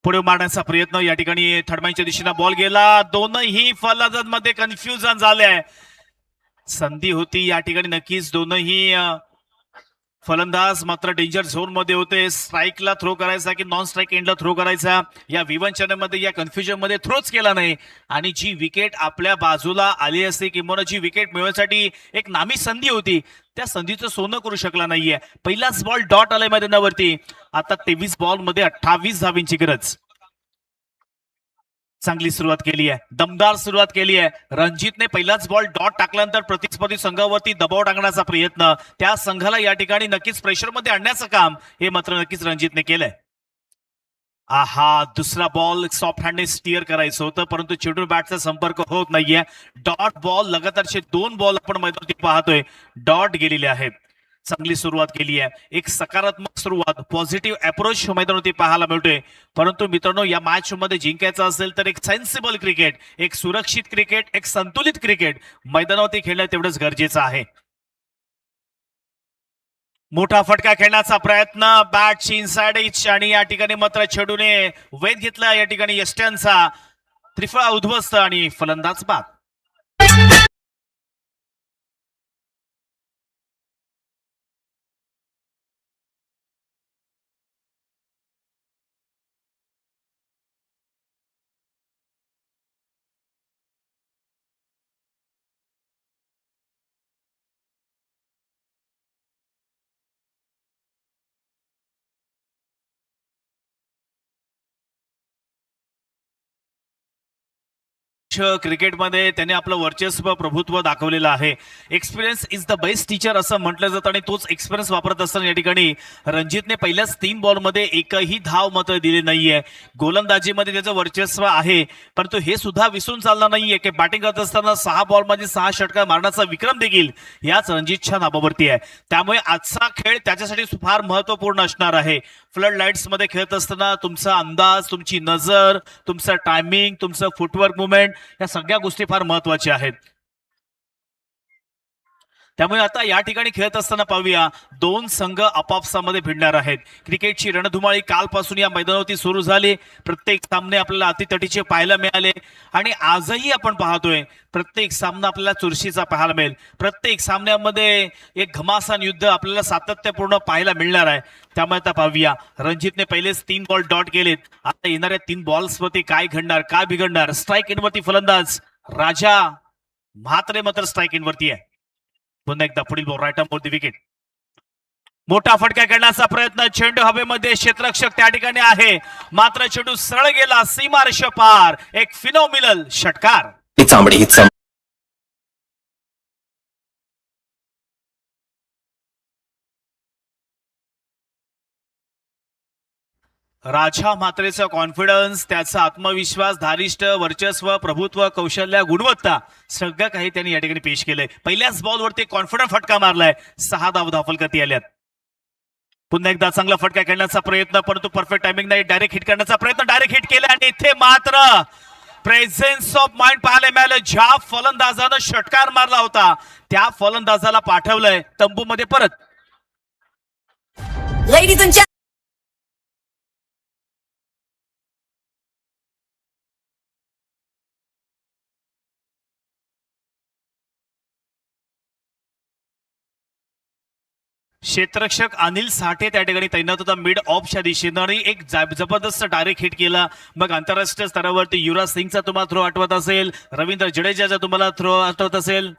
पुढे मारण्याचा प्रयत्न, या ठिकाणी थर्डमॅनच्या दिशेने बॉल गेला. दोनही फलंदाजांमध्ये कन्फ्युजन झाले. संधी होती या ठिकाणी नक्कीच. दोनही फलंदाज मात्र डेंजर झोन मध्ये होते. स्ट्राईकला थ्रो करायचा की नॉन स्ट्राईक एंडला थ्रो करायचा या विवंचनेमध्ये, या कन्फ्युजन मध्ये थ्रोच केला नाही. आणि जी विकेट आपल्या बाजूला आली असते किंवा जी विकेट मिळवण्यासाठी एक नामी संधी होती, त्या संधीचं सोनं करू शकला नाहीये. पहिलाच बॉल डॉट आलाय मैदानावरती. आता 23 बॉल मध्ये 28 धावींची गरज. चांगली सुरुवात केली आहे, दमदार सुरुवात केली आहे. रणजितने पहिलाच बॉल डॉट टाकल्यानंतर प्रतिस्पर्धी संघावरती दबाव टाकण्याचा प्रयत्न, त्या संघाला या ठिकाणी नक्कीच प्रेशर मध्ये आणण्याचं काम हे मात्र नक्कीच रणजितने केलंय. आहा, दुसरा बॉल सॉफ्ट हँडने स्टिअर करायचं होतं, परंतु चेंडू बॅटचा संपर्क होत नाहीये. डॉट बॉल, लगातारचे 2 बॉल आपण मैदानावरती पाहतोय, डॉट गेलेले आहेत. चांगली सुरुवात केली आहे, एक सकारात्मक सुरुवात, पॉझिटिव्ह अप्रोच मैदानावरती पाहायला मिळतोय. परंतु मित्रांनो, या मॅच मध्ये जिंकायचं असेल तर एक सेन्सिबल क्रिकेट, एक सुरक्षित क्रिकेट, एक संतुलित क्रिकेट मैदानावरती खेळणं तेवढंच गरजेचं आहे. मोठा फटका खेळण्याचा प्रयत्न, बॅटची इनसाइड इच, आणि या ठिकाणी मात्र चेंडूने वेध घेतला या ठिकाणी यष्ट्यांचा. त्रिफळा उद्ध्वस्त आणि फलंदाज बाद. क्रिकेटमध्ये त्याने आपलं वर्चस्व, प्रभुत्व दाखवलेलं आहे. Experience is the best teacher असं म्हटलं जातं, आणि तोच एक्सपिरियन्स वापरत असताना या ठिकाणी रणजितने पहिल्याच 3 बॉलमध्ये एकही धाव मात्र दिली नाहीये. गोलंदाजीमध्ये त्याचं वर्चस्व आहे, परंतु हे सुद्धा विसरून चालणार नाहीये की बॅटिंग करत असताना 6 बॉलमध्ये 6 षटकार मारण्याचा विक्रम देखील याच रणजितच्या नावावरती आहे. त्यामुळे आजचा खेळ त्याच्यासाठी फार महत्वपूर्ण असणार आहे. फ्लड लाईट्स मध्ये खेळत असताना तुमचा अंदाज, तुमची नजर, तुमचं टायमिंग, तुमचं फुटवर्क मुवमेंट, या सगळ्या गोष्टी फार महत्वाच्या आहेत. त्यामुळे आता या ठिकाणी खेळत असताना पाहूया, 2 संघ आपापसामध्ये भिडणार आहेत. क्रिकेटची रणधुमाळी कालपासून या मैदानावरती सुरू झाली. प्रत्येक सामने आपल्याला अतितटीचे पाहायला मिळाले, आणि आजही आपण पाहतोय प्रत्येक सामना आपल्याला चुरशीचा पाहायला मिळेल. प्रत्येक सामन्यामध्ये एक घमासान युद्ध आपल्याला सातत्यपूर्ण पाहायला मिळणार आहे. त्यामुळे आता पाहूया, रणजितने पहिलेच 3 बॉल डॉट केलेत. आता येणाऱ्या 3 बॉल्सवरती काय घडणार, काय बिघडणार. स्ट्राईक इनवरती फलंदाज राजा म्हात्रे मात्र स्ट्राईक इनवरती आहे. पुन्हा एकदा पुढील ball right arm the wicket. मोठा फटका करण्याचा प्रयत्न, चेंडू हवेमध्ये, क्षेत्ररक्षक त्या ठिकाणी आहे, मात्र चेंडू सरळ गेला सीमारेषा पार. एक फिनोमिनल षटकार. राजा म्हात्रेचा कॉन्फिडन्स, त्याचा आत्मविश्वास, धारिष्ट, वर्चस्व, प्रभुत्व, कौशल्य, गुणवत्ता सगळं काही त्यांनी या ठिकाणी पेश केलंय. पहिल्याच बॉलवरती कॉन्फिडंट फटका मारलाय. 6 धाव धावफलकाती आल्यात. पुन्हा एकदा चांगला फटका खेळण्याचा प्रयत्न, परंतु परफेक्ट टायमिंग नाही. डायरेक्ट हिट करण्याचा प्रयत्न, डायरेक्ट हिट केला, आणि इथे मात्र प्रेझेन्स ऑफ माइंड पाहायला मिळालं. ज्या फलंदाजानं षटकार मारला होता त्या फलंदाजाला पाठवलंय तंबूमध्ये परत. Ladies and gentlemen. क्षेत्ररक्षक अनिल साठे त्या ठिकाणी तैनात होता मिड ऑफच्या दिशेनं, आणि एक जबरदस्त डायरेक्ट हिट केला. मग आंतरराष्ट्रीय स्तरावरती युवराज सिंगचा तुम्हाला थ्रो आठवत असेल, रवींद्र जडेजाचा तुम्हाला थ्रो आठवत असेल,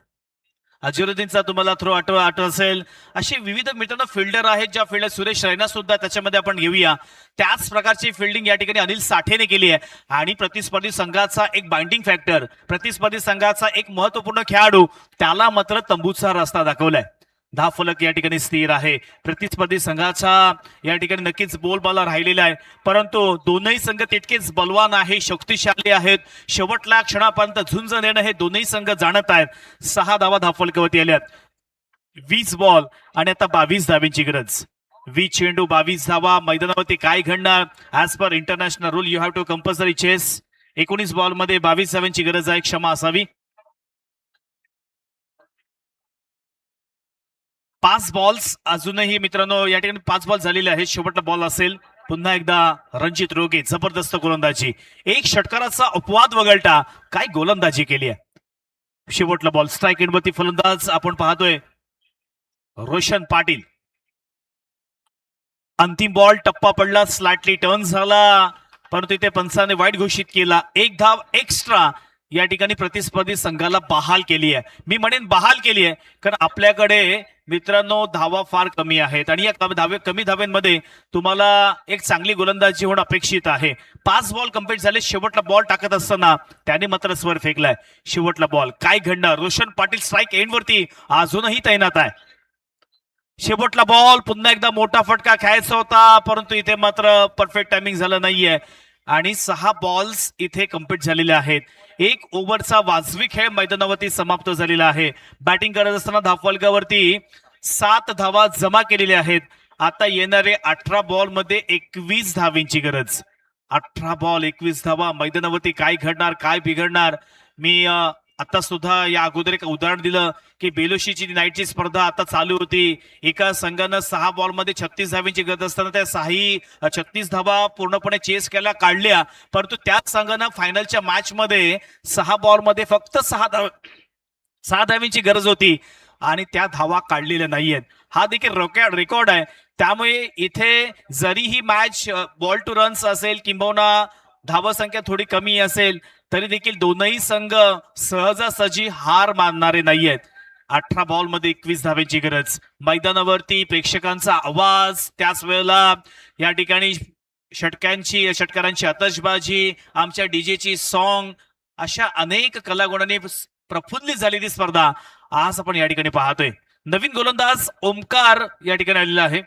अझरुद्दीनचा तुम्हाला थ्रो आठवत असेल. अशी विविध मित्रांनो फिल्डर आहेत, ज्या फिल्डर सुरेश रैना सुद्धा त्याच्यामध्ये आपण घेऊया. त्याच प्रकारची फिल्डिंग या ठिकाणी अनिल साठेने केली आहे. आणि प्रतिस्पर्धी संघाचा एक बाइंडिंग फॅक्टर, प्रतिस्पर्धी संघाचा एक महत्वपूर्ण खेळाडू, त्याला मात्र तंबूचा रस्ता दाखवलाय. 10 फलक या ठिकाणी स्थिर आहे. प्रतिस्पर्धी संघाचा या ठिकाणी नक्कीच बोलबाला राहिलेला आहे, परंतु दोनही संघ तितकेच बलवान आहे, शक्तिशाली आहेत. शेवटला क्षणापर्यंत झुंज देणं हे दोनही संघ जाणत आहेत. 6 धावा धावफलकावरती आल्यात. 20 बॉल आणि आता 22 धावांची गरज. 20 चेंडू 22 धावा. मैदानावरती काय घडणार? As per international rule you have to compulsory chase. 19 ball मध्ये 22 धावांची गरज आहे, क्षमा असावी. 5 बॉल्स अजूनही मित्रांनो या ठिकाणी 5 बॉल झालेले आहेत. शेवटचा बॉल असेल. पुन्हा एकदा रणजित रोगे, जबरदस्त गोलंदाजी. एक षटकाराचा अपवाद वगळता काय गोलंदाजी केली आहे. शेवटला बॉल स्ट्राईक एंडवरती फलंदाज आपण पाहतोय रोशन पाटील. अंतिम बॉल टप्पा पडला, स्लाइटली टर्न झाला, परंतु इथे पंचाने वाईट घोषित केला. 1 धाव एक्स्ट्रा या ठिकाणी प्रतिस्पर्धी संघाला बहाल केली आहे. मी म्हणेन बहाल केली आहे, कारण आपल्याकडे मित्रांनो धावा फार कमी आहेत, आणि या कमी धाव्यांमध्ये तुम्हाला एक चांगली गोलंदाजी होणं अपेक्षित आहे. 5 बॉल कंप्लीट झाले. शेवटला बॉल टाकत असताना त्याने मात्र स्वर फेकलाय. शेवटला बॉल काय घडणार? रोशन पाटील स्ट्राईक एंडवरती अजूनही तैनात आहे. शेवटला बॉल, पुन्हा एकदा मोठा फटका खेळायचा होता, परंतु इथे मात्र परफेक्ट टायमिंग झालं नाहीये आणि 6 बॉल्स इथे कम्प्लीट झालेले आहेत. 1 ओव्हरचा वाजवी खेळ मैदानावरती समाप्त झालेला आहे. बॅटिंग करत असताना धावफलकावरती 7 धावा जमा केलेल्या आहेत. आता येणारे 18 बॉल मध्ये 21 धावेंची गरज. 18 बॉल 21 धावा. मैदानावरती काय घडणार, काय बिघडणार? मी आता सुद्धा या अगोदर एक उदाहरण दिलं की बेलोशीची नाईटची स्पर्धा आता चालू होती. एका संघानं 6 बॉल मध्ये 36 धावेंची गरज असताना त्या 36 धावा पूर्णपणे चेस केल्या, काढल्या, परंतु त्याच संघानं फायनलच्या मॅच मध्ये 6 बॉल मध्ये फक्त 6 धावेंची गरज होती आणि त्या धावा काढलेल्या नाहीयेत. हा देखील रेकॉर्ड आहे. त्यामुळे इथे जरी ही मॅच बॉल टू रन्स असेल किंबहुना धावसंख्या थोडी कमी असेल तरी देखील दोनही संघ सहजासहजी हार मानणारे नाहीयेत. 18 बॉल मध्ये 21 धावेची गरज. मैदानावरती प्रेक्षकांचा आवाज, त्याच वेळेला या ठिकाणी षटकारांची आतषबाजी, आमच्या डीजेची सॉन्ग, अशा अनेक कलागुणांनी प्रफुल्लित झालेली स्पर्धा आज आपण या ठिकाणी पाहतोय. नवीन गोलंदाज ओमकार या ठिकाणी आलेला आहे.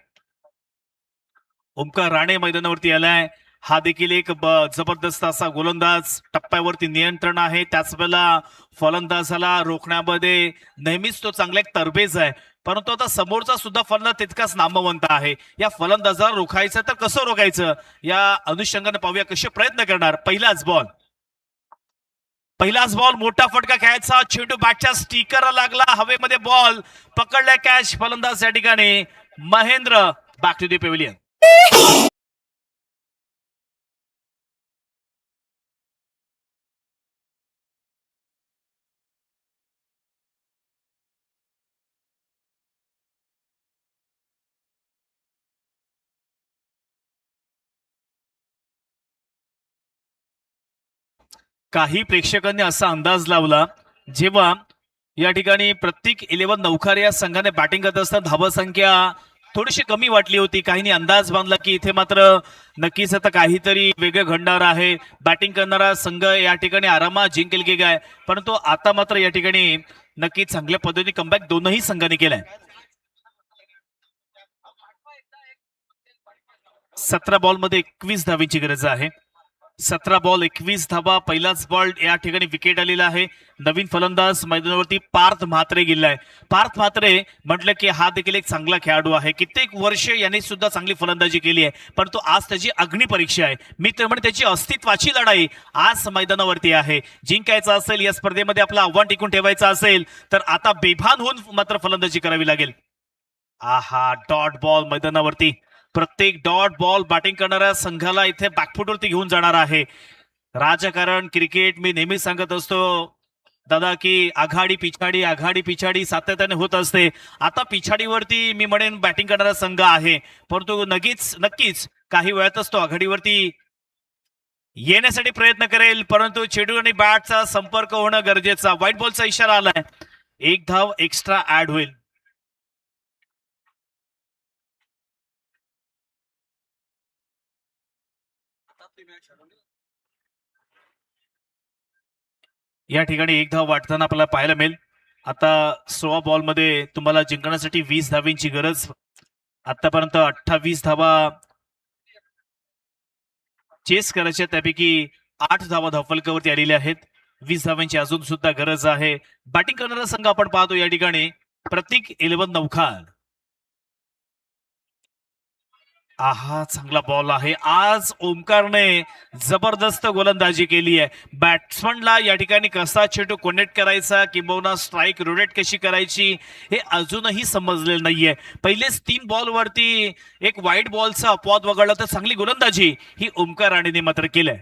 ओमकार राणे मैदानावरती आलाय. हा देखील एक जबरदस्त असा गोलंदाज. टप्प्यावरती नियंत्रण आहे, त्याच वेळेला फलंदाजाला रोखण्यामध्ये नेहमीच तो चांगला एक तरबेज आहे, परंतु आता समोरचा सुद्धा फलंदाज तितकाच नामवंत आहे. या फलंदाजाला रोखायचं तर कसं रोखायचं या अनुषंगाने पाहूया कसे प्रयत्न करणार. पहिलाच बॉल मोठा फटका खेळायचा, चेंडू बॅटच्या स्टिकरला लागला, हवेमध्ये बॉल पकडलाय कॅच. फलंदाज या ठिकाणी Mahendra. Back to the pavilion. काही प्रेक्षकांनी असा अंदाज लावला जेव्हा या ठिकाणी प्रत्येक 11 नौखार या संघाने बॅटिंग करत असताना धावसंख्या थोडीशी कमी वाटली होती. काहींनी अंदाज बांधला की इथे मात्र नक्कीच आता काहीतरी वेगळं घडणार आहे, बॅटिंग करणारा संघ या ठिकाणी आरामात जिंकेल की काय, परंतु आता मात्र या ठिकाणी नक्कीच चांगल्या पद्धतीने कमबॅक दोनही संघांनी केलाय. 17 बॉल मध्ये 21 धावेची गरज आहे. 17 बॉल 21 धावा. पहिलाच बॉल या ठिकाणी विकेट आलेला आहे. नवीन फलंदाज मैदानावरती पार्थ म्हात्रे गेलाय. पार्थ म्हात्रे म्हटलं की हा देखील एक चांगला खेळाडू आहे. कित्येक वर्ष यांनी सुद्धा चांगली फलंदाजी केली आहे, परंतु आज त्याची अग्निपरीक्षा आहे. मी तर म्हणते त्याची अस्तित्वाची लढाई आज मैदानावरती आहे. जिंकायचं असेल या स्पर्धेमध्ये, आपलं आव्हान टिकून ठेवायचं असेल तर आता बेभान होऊन मात्र फलंदाजी करावी लागेल. आहा, डॉट बॉल मैदानावरती. प्रत्येक डॉट बॉल बॅटिंग करणाऱ्या संघाला इथे बॅकफुटवरती घेऊन जाणार आहे. राजकारण क्रिकेट मी नेहमी सांगत असतो दादा की आघाडी पिछाडी सातत्याने होत असते. आता पिछाडीवरती मी म्हणेन बॅटिंग करणारा संघ आहे, परंतु नक्कीच काही वेळातच तो आघाडीवरती येण्यासाठी प्रयत्न करेल, परंतु चेंडू आणि बॅटचा संपर्क होणं गरजेचा. व्हाईट बॉलचा इशारा आलाय. 1 धाव एक्स्ट्रा ऍड होईल. या ठिकाणी 1 धाव वाटताना आपल्याला पाहायला मिळेल. आता 16 बॉल मध्ये तुम्हाला जिंकण्यासाठी 20 धावेंची गरज. आतापर्यंत 28 धावा चेस करायच्या, त्यापैकी 8 धावा धावफलकावरती आलेल्या आहेत. 20 धावांची अजून सुद्धा गरज आहे. बॅटिंग करणारा संघ आपण पाहतो या ठिकाणी प्रतीक 11 नौखार. आहा, चांगला बॉल आहे. आज ओमकारने जबरदस्त गोलंदाजी केली आहे. बॅट्समनला या ठिकाणी कसा चेंडू कनेक्ट करायचा किंबहुना स्ट्राईक रोटेट कशी करायची हे अजूनही समजलेलं नाहीये. पहिलेच 3 बॉल वरती एक व्हाईट बॉलचा अपवाद वगळला तर चांगली गोलंदाजी ही ओमकार राणेने मात्र केलंय.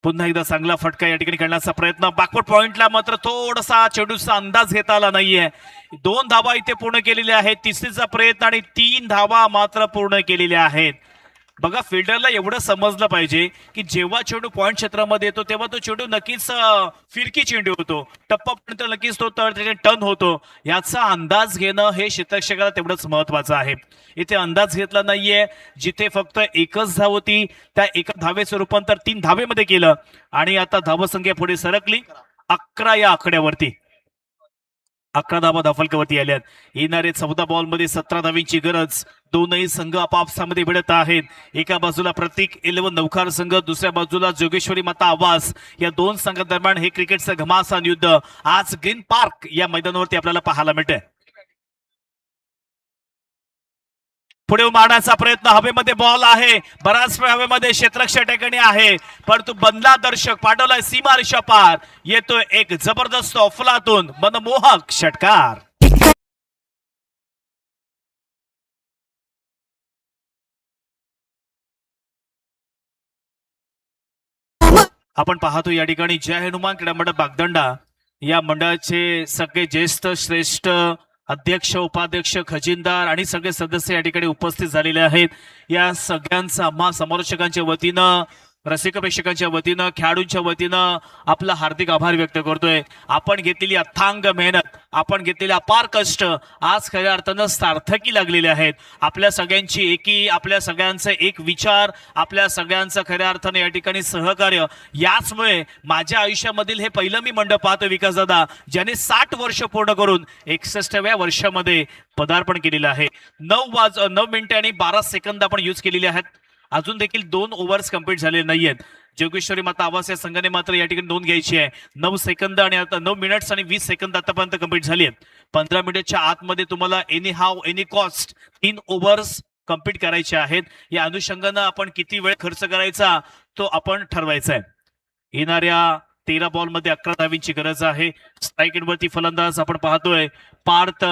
पुन्हा एकदा चांगला फटका या ठिकाणी करण्याचा प्रयत्न. बॅकवर्ड पॉइंटला मात्र थोडासा चेंडूचा अंदाज घेता आला नाहीये. 2 धावा इथे पूर्ण केलेल्या आहेत. तिसरीचा प्रयत्न आणि 3 धावा मात्र पूर्ण केलेल्या आहेत. बघा, फिल्डरला एवढं समजलं पाहिजे की जेव्हा चेंडू पॉइंट क्षेत्रामध्ये येतो तेव्हा तो चेंडू नक्कीच फिरकी चेंडू होतो, टप्पापर्यंत नक्कीच तो त्याने टर्न होतो. याचा अंदाज घेणं हे क्षेत्ररक्षकाला तेवढंच महत्वाचं आहे. इथे अंदाज घेतला नाहीये. जिथे फक्त एकच धाव होती त्या एका धावेचं रूपांतर 3 धावेमध्ये केलं आणि आता धावसंख्या पुढे सरकली 11 या आकड्यावरती. 11 धावा धाफलकावरती आल्यात. येणारे 14 बॉलमध्ये 17 धावींची गरज. दोनही संघ आपापसामध्ये भिडत आहेत. एका बाजूला प्रतीक 11 नौकार संघ, दुसऱ्या बाजूला जोगेश्वरी माता आवास. या दोन संघांदरम्यान हे क्रिकेटचं घमासान युद्ध आज ग्रीन पार्क या मैदानावरती आपल्याला पाहायला मिळतंय. पुढे मारण्याचा प्रयत्न, हवेमध्ये बॉल आहे, बराच वेळ हवेमध्ये क्षेत्ररक्षक ठिकाणी आहे, परंतु बंदला दर्शक पाठवलाय सीमारेषा पार. येतोय एक जबरदस्त अफलातून मनमोहक षटकार. आपण पाहतो या ठिकाणी जय हनुमान क्रीडा मंडळ बागदंडा या मंडळाचे सगळे ज्येष्ठ श्रेष्ठ अध्यक्ष, उपाध्यक्ष, खजिनदार आणि सगळे सदस्य या ठिकाणी उपस्थित झालेले आहेत. या सगळ्यांचा आम्हा समर्थकांच्या वतीनं, रसिक प्रेक्षकांच्या वतीनं, खेळाडूंच्या वतीनं आपला हार्दिक आभार व्यक्त करतोय. आपण घेतलेली अथांग मेहनत, आपण घेतलेले अपार कष्ट आज खऱ्या अर्थानं सार्थकी लागलेले आहेत. आपल्या सगळ्यांची एकी, आपल्या सगळ्यांचे एक विचार, आपल्या सगळ्यांचं खऱ्या अर्थानं या ठिकाणी सहकार्य, याचमुळे माझ्या आयुष्यामधील हे पहिलं मी मंडप पाहतो विकासदादा, ज्याने 60 वर्ष पूर्ण करून 61व्या वर्षामध्ये पदार्पण केलेलं आहे. 9 मिनिटे आणि 12 सेकंद आपण यूज केलेले आहेत. अजून देखील 2 ओव्हर्स कंप्लीट झालेले नाहीयेत. जोगेश्वरी माता आवास या संघाने मात्र या ठिकाणी नोंद घ्यायची आहे. 9 सेकंद आणि आता 9 मिनिट्स आणि 20 सेकंद आतापर्यंत कंप्लीट झाली आहेत. 15 मिनिटच्या आतमध्ये तुम्हाला एनी हाव एनी कॉस्ट 3 ओव्हर्स कंप्लीट करायचे आहेत. या अनुषंगानं आपण किती वेळ खर्च करायचा तो आपण ठरवायचा आहे. येणाऱ्या 13 बॉलमध्ये 11 धावींची गरज आहे. स्ट्राईक एंडवरती फलंदाज आपण पाहतोय पार्थ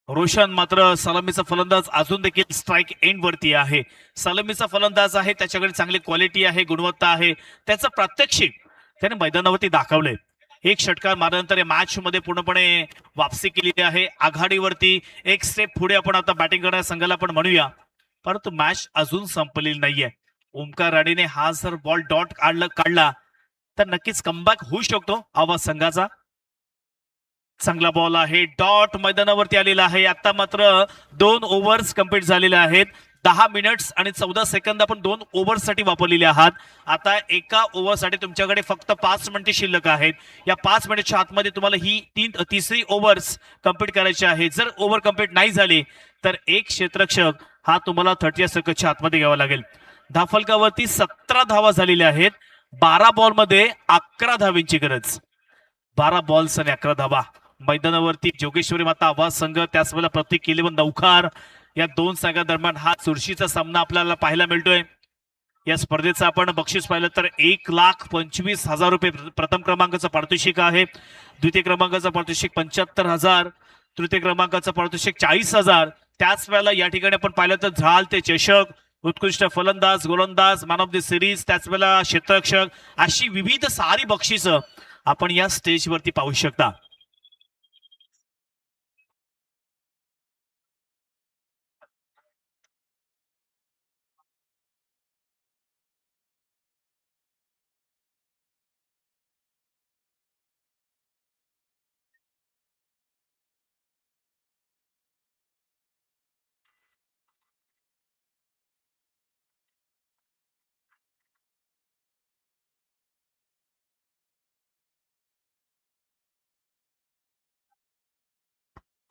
रोशन, मात्र सलामीचा फलंदाज अजून देखील स्ट्राईक एंड वरती आहे. सलामीचा फलंदाज आहे, त्याच्याकडे चांगली क्वालिटी आहे, गुणवत्ता आहे, त्याचं प्रात्यक्षिक त्याने मैदानावरती दाखवलंय. एक षटकार मारल्यानंतर या मॅच मध्ये पूर्णपणे वापसी केलेली आहे. आघाडीवरती एक स्टेप पुढे आपण आता बॅटिंग करणाऱ्या संघाला आपण म्हणूया, परंतु मॅच अजून संपलेली नाहीये. ओमकार राणेने हा जर बॉल डॉट काढला तर नक्कीच कमबॅक होऊ शकतो आवाज संघाचा. चांगला बॉल आहे, डॉट मैदानावरती आलेला आहे. आता मात्र 2 ओव्हर्स कंप्लीट झालेले आहेत. 10 मिनिट्स आणि 14 सेकंद आपण 2 ओव्हरसाठी वापरलेले आहात. आता एका ओव्हरसाठी तुमच्याकडे फक्त 5 मिनिटे शिल्लक आहेत. या 5 मिनिटच्या आतमध्ये तुम्हाला ही तिसरी ओव्हर्स कंप्लीट करायची आहे. जर ओव्हर कंप्लीट नाही झाली तर एक क्षेत्ररक्षक हा तुम्हाला 30 सेकंदच्या आतमध्ये घ्यावा लागेल. धाफलकावरती 17 धावा झालेल्या आहेत. 12 बॉलमध्ये 11 धावींची गरज. 12 बॉल्स आणि 11 धावा. मैदानावरती जोगेश्वरी माता आवाज संघ, त्याचवेळेला प्रतीक 11 नौकार, या दोन संघांदरम्यान हा चुरशीचा सामना आपल्याला पाहायला मिळतोय. या स्पर्धेचं आपण बक्षीस पाहिलं तर 1,25,000 रुपये प्रथम क्रमांकाचं पारितोषिक आहे. द्वितीय क्रमांकाचं पारितोषिक 75,000, तृतीय क्रमांकाचं पारितोषिक 40,000. त्याच वेळेला या ठिकाणी आपण पाहिलं तर झाल ते चषक, उत्कृष्ट फलंदाज, गोलंदाज, मॅन ऑफ द सिरीज, त्याच वेळेला क्षेत्ररक्षक, अशी विविध सारी बक्षिसं आपण या स्टेजवरती पाहू शकता.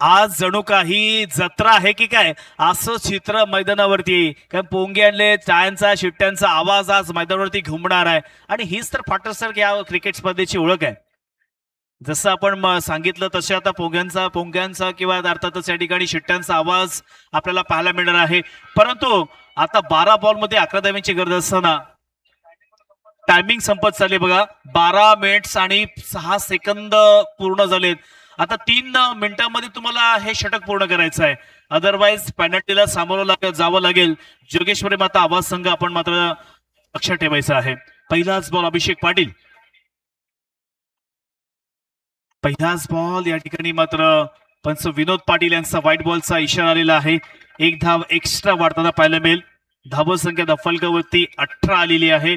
आज जणू काही जत्रा आहे की काय असं चित्र मैदानावरती. काय पोंगे आणले, टाळ्यांचा शिट्ट्यांचा आवाज आज मैदानावरती घुमणार आहे. आणि हीच तर फाटसर या क्रिकेट स्पर्धेची ओळख आहे. जसं आपण सांगितलं तसे आता पोंग्यांचा किंवा अर्थातच या ठिकाणी शिट्ट्यांचा आवाज आपल्याला पाहायला मिळणार आहे. परंतु आता 12 बॉलमध्ये 11 धाव्यांची गरज असताना टायमिंग संपत चालली बघा. 12 मिनिट्स आणि 6 सेकंद पूर्ण झालेत. आता 3 मिनिटांमध्ये तुम्हाला हे षटक पूर्ण करायचं आहे, अदरवाईज पेनल्टीला सामोरं जावं लागेल. जोगेश्वरी माता आवाज संघ आपण मात्र लक्षात ठेवायचं आहे. पहिलाच बॉल अभिषेक पाटील, पहिलाच बॉल या ठिकाणी मात्र पंच विनोद पाटील यांचा व्हाईट बॉलचा इशारा आलेला आहे. एक धाव एक्स्ट्रा वाढताना पाहायला मिळेल. धावसंख्या दफलकावरती 18 आलेली आहे.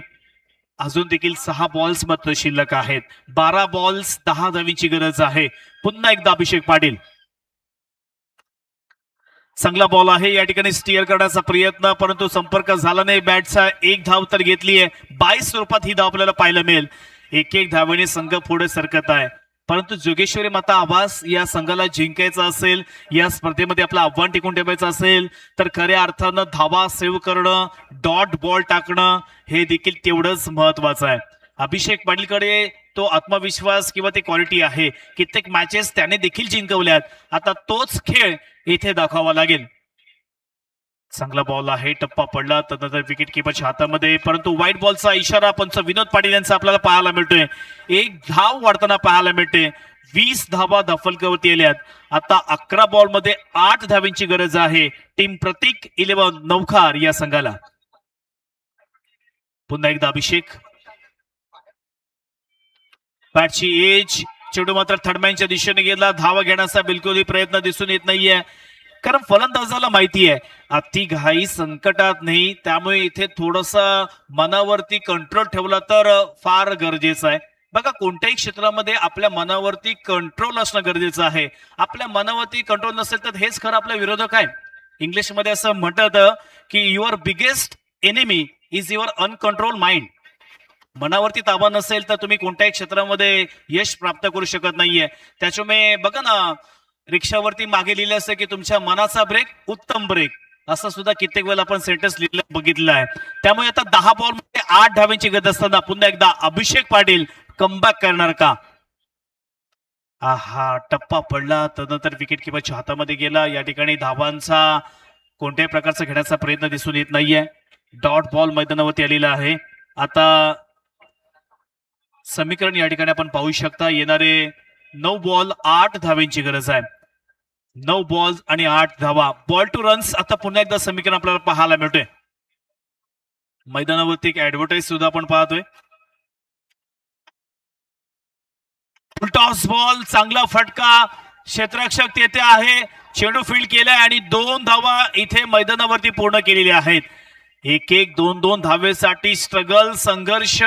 अजून देखील 6 बॉल्स मात्र शिल्लक आहेत. 12 बॉल्स 10 धावींची गरज आहे. पुन्हा एकदा अभिषेक पाटील, चांगला बॉल आहे या ठिकाणी स्टीअर करण्याचा प्रयत्न, परंतु संपर्क झाला नाही बॅटचा. एक धाव तर घेतली आहे. 22 स्वरूपात ही धाव आपल्याला पाहायला मिळेल. एक धावेने संघ पुढे सरकत आहे. परंतु जोगेश्वरी माता आवास या संघाला जिंकायचं असेल, या स्पर्धेमध्ये आपलं आव्हान टिकून ठेवायचं असेल, तर खऱ्या अर्थानं धावा सेव्ह करणं, डॉट बॉल टाकणं हे देखील तेवढंच महत्वाचं आहे. अभिषेक पाटीलकडे तो आत्मविश्वास किंवा ती क्वालिटी आहे. कित्येक मॅचेस त्याने देखील जिंकवल्यात. आता तोच खेळ इथे दाखवावा लागेल. चांगला बॉल आहे, टप्पा पडला, तदनंतर विकेट किपरच्या हातामध्ये, परंतु व्हाईट बॉलचा इशारा पंच विनोद पाटील यांचा आपल्याला पाहायला मिळतोय. एक धाव वाढताना पाहायला मिळते. 20 धावा धाफलकावरती आल्यात. आता 11 बॉल मध्ये 8 धावांची गरज आहे टीम प्रतीक 11 नौखार या संघाला. पुन्हा एकदा अभिषेक, बॅटची एज, चेंडू मात्र थर्डमॅनच्या दिशेने गेला. धावा घेण्याचा बिलकुलही प्रयत्न दिसून येत नाहीये, कारण फलंदाजाला माहिती आहे अति घाई संकटात नाही. त्यामुळे इथे थोडस मनावरती कंट्रोल ठेवला तर फार गरजेचं आहे. बघा, कोणत्याही क्षेत्रामध्ये आपल्या मनावरती कंट्रोल असणं गरजेचं आहे. आपल्या मनावरती कंट्रोल नसेल तर हेच खरं आपला विरोधक आहे. इंग्लिशमध्ये असं म्हणतात की your biggest enemy is your uncontrol mind. मनावरती ताबा नसेल तर तुम्ही कोणत्याही क्षेत्रामध्ये यश प्राप्त करू शकत नाहीये. त्याच्यामुळे बघा ना, रिक्षावरती मागे लिहिलं असतं की तुमच्या मनाचा ब्रेक उत्तम ब्रेक, असं सुद्धा कित्येक वेळेला आपण सेंटेन्स लिहिलं बघितलं आहे. त्यामुळे आता 10 बॉल मध्ये 8 धावांची गरज असताना पुन्हा एकदा अभिषेक पाटील कमबॅक करणार का? आहा, टप्पा पडला, तदनंतर विकेट किपरच्या हातामध्ये गेला. या ठिकाणी धावांचा कोणत्याही प्रकारचा घेण्याचा प्रयत्न दिसून येत नाहीये. डॉट बॉल मैदानावरती आलेला आहे. आता समीकरण या ठिकाणी आपण पाहू शकता. येणारे 9 बॉल 8 धावांची गरज आहे. 9 बॉल आणि 8 धावा. बॉल टू रन्स आता पुन्हा एकदा समीकरण आपल्याला पाहायला मिळतोय. मैदानावरती एक ऍडव्हर्टाईज सुद्धा आपण पाहतोय. टॉस बॉल, चांगला फटका, क्षेत्ररक्षक तेथे आहे, चेंडू फील्ड केलाय आणि 2 धावा इथे मैदानावरती पूर्ण केलेल्या आहेत. 1-1, 2-2 धावेसाठी स्ट्रगल, संघर्ष,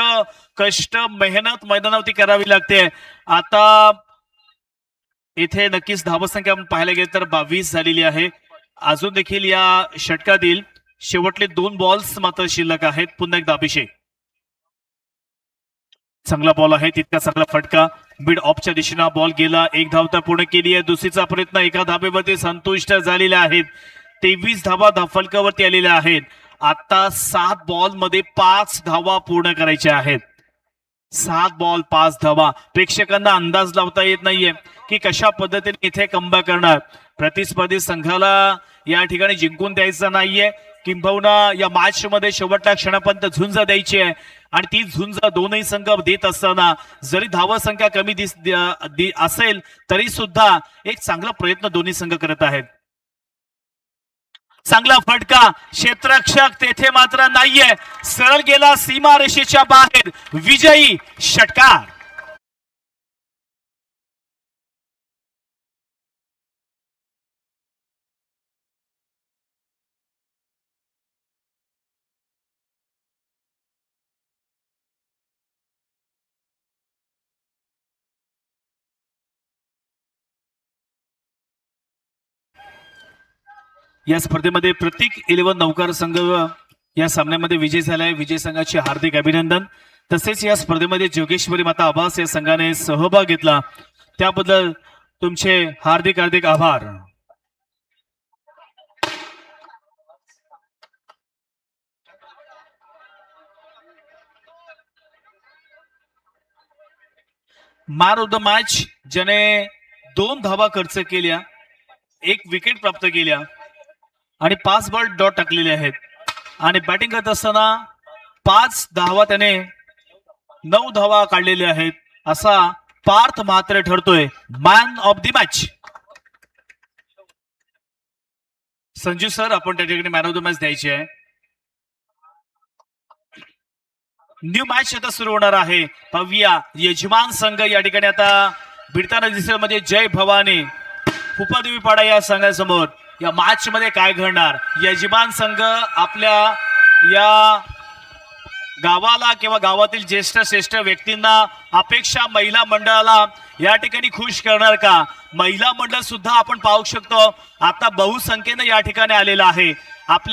कष्ट, मेहनत मैदानावरती करावी लागते. आता इथे नक्कीच धावसंख्या आपण पाहायला गेले तर 22 झालेली आहे. अजून देखील या षटकातील शेवटले 2 बॉल्स मात्र शिल्लक आहेत. पुन्हा एकदा अभिषेक, चांगला बॉल आहे, तितका चांगला फटका, मिड ऑफच्या दिशेने बॉल गेला. 1 धाव तर पूर्ण केली आहे. दुसरीचा प्रयत्न, एका धावेवरती संतुष्ट झालेला आहेत. 23 धावा धाफलकावरती आलेल्या आहेत. आता 7 बॉल मध्ये 5 धावा पूर्ण करायच्या आहेत. 7 बॉल 5 धावा. प्रेक्षकांना अंदाज लावता येत नाहीये की कशा पद्धतीने इथे कमबॅक करणार. प्रतिस्पर्धी संघाला या ठिकाणी जिंकून द्यायचं नाहीये, किंबहुना या मॅच मध्ये शेवटच्या क्षणापर्यंत झुंज द्यायची आहे. आणि ती झुंज दोनही संघ देत असताना जरी धावा संख्या कमी असेल तरी सुद्धा एक चांगला प्रयत्न दोन्ही संघ करत आहेत. चांगला फटका, क्षेत्ररक्षक तेथे मात्र नाहीये, सरळ गेला सीमारेषेच्या बाहेर. विजयी षटकार. या स्पर्धेमध्ये प्रतीक 11 नौकार संघ या सामन्यामध्ये विजय झालाय. विजय संघाचे हार्दिक अभिनंदन. तसेच या स्पर्धेमध्ये जोगेश्वरी माता आभास या संघाने सहभाग घेतला त्याबद्दल तुमचे हार्दिक हार्दिक आभार. मॅन ऑफ द मॅच ज्याने 2 धावा खर्च केल्या, 1 विकेट प्राप्त केल्या आणि 5 बॉल डॉट टाकलेले आहेत. आणि बॅटिंग करत असताना 5 धावा त्याने 9 धावा काढलेल्या आहेत. असा पार्थ मात्र ठरतोय man of the match. Sanju sir, आपण त्या ठिकाणी मॅन ऑफ द मॅच द्यायची आहे. न्यू मॅच आता सुरू होणार आहे. पाहूया यजमान संघ या ठिकाणी आता भिडताना दिसेल म्हणजे जय भवानी फुपादेवी पाडा या संघासमोर. या मॅच मध्ये काय घडणार? यजमान संघ आपल्या या गावाला किंवा गावातील ज्येष्ठ श्रेष्ठ व्यक्तींना, अपेक्षा महिला मंडळाला या ठिकाणी खुश करणार का? महिला मंडळ सुद्धा आपण पाहू शकतो आता बहुसंख्येने या ठिकाणी आलेला आहे. आपल्या